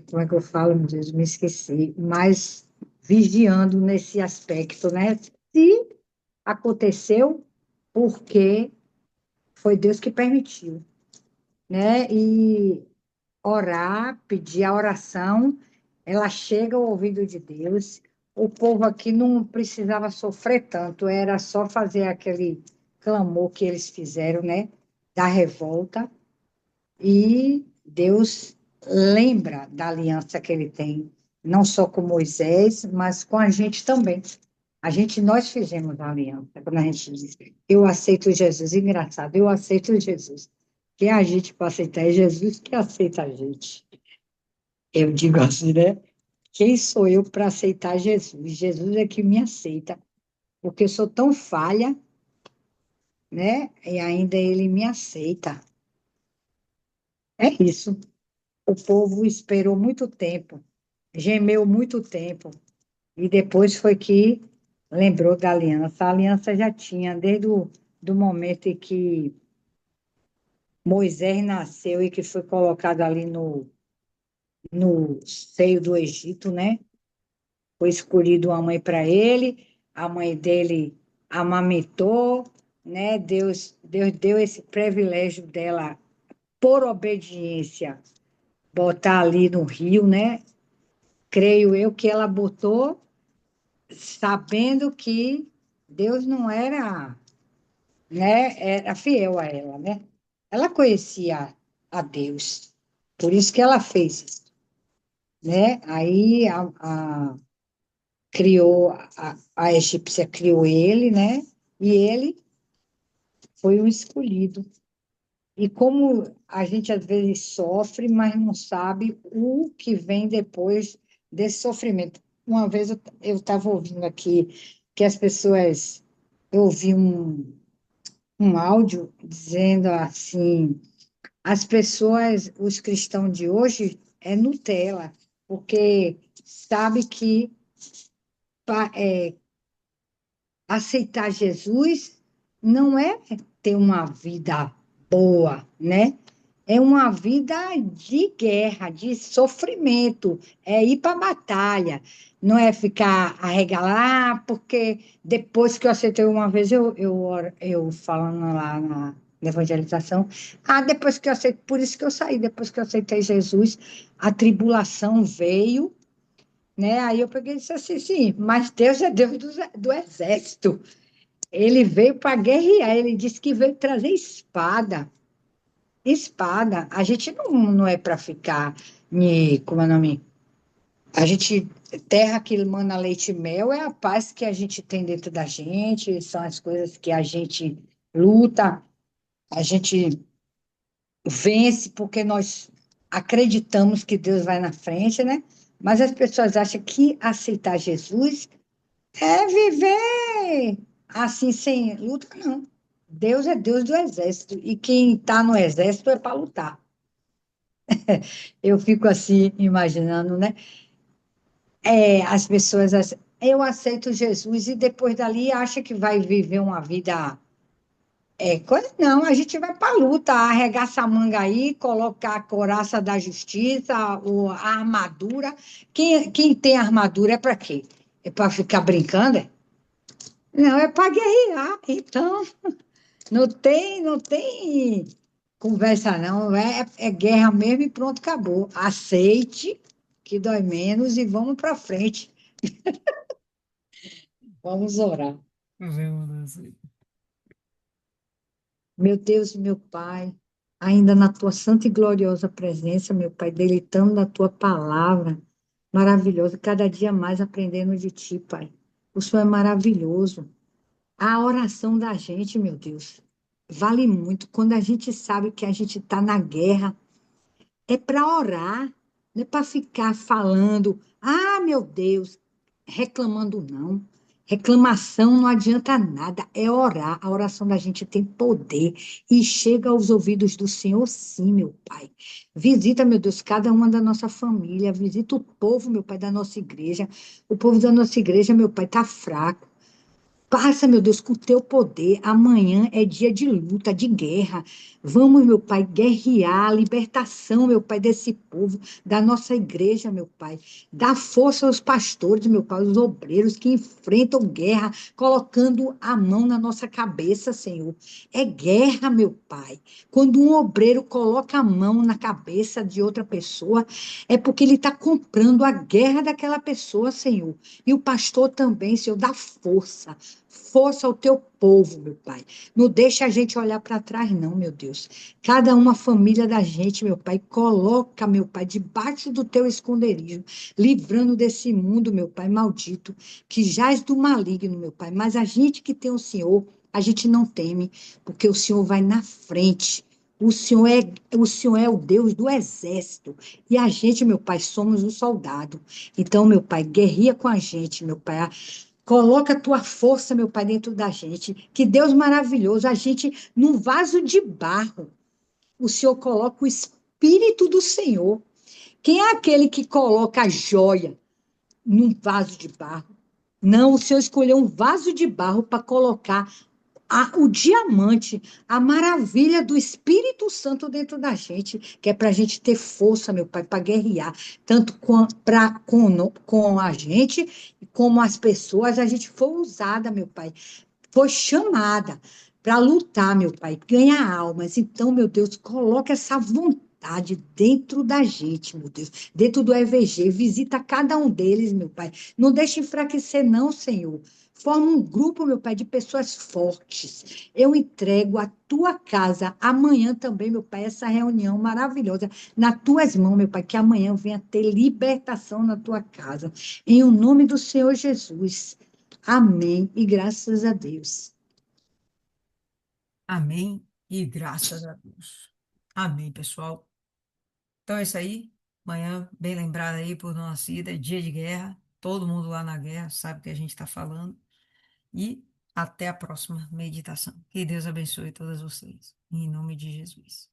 D: como é que eu falo, meu Deus, me esqueci, mas vigiando nesse aspecto, né? Se aconteceu, porque foi Deus que permitiu, né? E orar, pedir a oração, ela chega ao ouvido de Deus. O povo aqui não precisava sofrer tanto, era só fazer aquele clamor que eles fizeram, né? Da revolta. E Deus lembra da aliança que ele tem, não só com Moisés, mas com a gente também. Nós fizemos a aliança, quando a gente diz, eu aceito Jesus. Engraçado, eu aceito Jesus. Quem é a gente para aceitar é Jesus que aceita a gente. Eu digo assim, né? Quem sou eu para aceitar Jesus? Jesus é que me aceita, porque eu sou tão falha, né? E ainda ele me aceita. É isso. O povo esperou muito tempo, gemeu muito tempo, e depois foi que lembrou da aliança. A aliança já tinha, desde o do momento em que Moisés nasceu e que foi colocado ali no seio do Egito, né? Foi escolhido uma mãe para ele, a mãe dele amamentou, né? Deus deu esse privilégio dela, por obediência, botar ali no rio, né? Creio eu que ela botou sabendo que Deus não era, né, era fiel a ela, né? Ela conhecia a Deus, por isso que ela fez isso, né? Aí criou, a egípcia criou ele, né? E ele foi o escolhido. E como a gente às vezes sofre, mas não sabe o que vem depois desse sofrimento. Uma vez eu estava ouvindo aqui que as pessoas, eu ouvi um áudio dizendo assim, as pessoas, os cristãos de hoje é Nutella, porque sabe que aceitar Jesus não é ter uma vida boa, né? É uma vida de guerra, de sofrimento, é ir para a batalha, não é ficar arregalar, porque depois que eu aceitei uma vez, eu falando lá na evangelização, depois que eu aceitei, por isso que eu saí, depois que eu aceitei Jesus, a tribulação veio, né? Aí eu peguei e disse assim, sim, mas Deus é Deus do exército, ele veio para guerrear, ele disse que veio trazer espada, espada. A gente não é para ficar, como é o nome? A gente, terra que mana leite e mel é a paz que a gente tem dentro da gente, são as coisas que a gente luta, a gente vence porque nós acreditamos que Deus vai na frente, né? Mas as pessoas acham que aceitar Jesus é viver assim, sem luta, não. Deus é Deus do exército, e quem está no exército é para lutar. Eu fico assim, imaginando, né? As pessoas, eu aceito Jesus e depois dali acha que vai viver uma vida. Coisa não, a gente vai para a luta, arregaça a manga aí, colocar a couraça da justiça, a armadura. Quem tem armadura é para quê? É para ficar brincando? É? Não, é para guerrear. Então, não tem conversa, não. É guerra mesmo e pronto, acabou. Aceite, que dói menos, e vamos para frente. Vamos orar.
A: Vemos.
D: Meu Deus, meu Pai, ainda na tua santa e gloriosa presença, meu Pai, deleitando na tua palavra maravilhosa, cada dia mais aprendendo de ti, Pai. O Senhor é maravilhoso. A oração da gente, meu Deus, vale muito. Quando a gente sabe que a gente está na guerra, é para orar, não é para ficar falando, ah, meu Deus, reclamando, não. Reclamação não adianta nada, é orar. A oração da gente tem poder e chega aos ouvidos do Senhor, sim, meu Pai. Visita, meu Deus, cada uma da nossa família, visita o povo, meu Pai, da nossa igreja. O povo da nossa igreja, meu Pai, está fraco. Passa, meu Deus, com o teu poder. Amanhã é dia de luta, de guerra. Vamos, meu Pai, guerrear a libertação, meu Pai, desse povo, da nossa igreja, meu Pai. Dá força aos pastores, meu Pai, os obreiros que enfrentam guerra, colocando a mão na nossa cabeça, Senhor. É guerra, meu Pai. Quando um obreiro coloca a mão na cabeça de outra pessoa, é porque ele está comprando a guerra daquela pessoa, Senhor. E o pastor também, Senhor, dá força. Força ao teu povo, meu Pai. Não deixa a gente olhar para trás, não, meu Deus. Cada uma família da gente, meu Pai, coloca, meu Pai, debaixo do teu esconderijo, livrando desse mundo, meu Pai, maldito, que jaz do maligno, meu Pai. Mas a gente que tem o Senhor, a gente não teme, porque o Senhor vai na frente. O Senhor é o Deus do exército. E a gente, meu Pai, somos o soldado. Então, meu Pai, guerria com a gente, meu Pai. Coloca a tua força, meu Pai, dentro da gente. Que Deus maravilhoso, a gente, num vaso de barro, o Senhor coloca o Espírito do Senhor. Quem é aquele que coloca a joia num vaso de barro? Não, o Senhor escolheu um vaso de barro para colocar o diamante, a maravilha do Espírito Santo dentro da gente, que é para a gente ter força, meu Pai, para guerrear, tanto com a gente, como as pessoas, a gente foi usada, meu Pai, foi chamada para lutar, meu Pai, ganhar almas. Então, meu Deus, coloca essa vontade dentro da gente, meu Deus, dentro do EVG, visita cada um deles, meu Pai. Não deixe enfraquecer, não, Senhor. Forma um grupo, meu Pai, de pessoas fortes. Eu entrego a tua casa amanhã também, meu Pai, essa reunião maravilhosa nas tuas mãos, meu Pai, que amanhã venha ter libertação na tua casa. Em o nome do Senhor Jesus. Amém. E graças a Deus.
A: Amém e graças a Deus. Amém, pessoal. Então é isso aí. Amanhã, bem lembrado aí por nossa ida, dia de guerra. Todo mundo lá na guerra sabe o que a gente está falando. E até a próxima meditação. Que Deus abençoe todas vocês. Em nome de Jesus.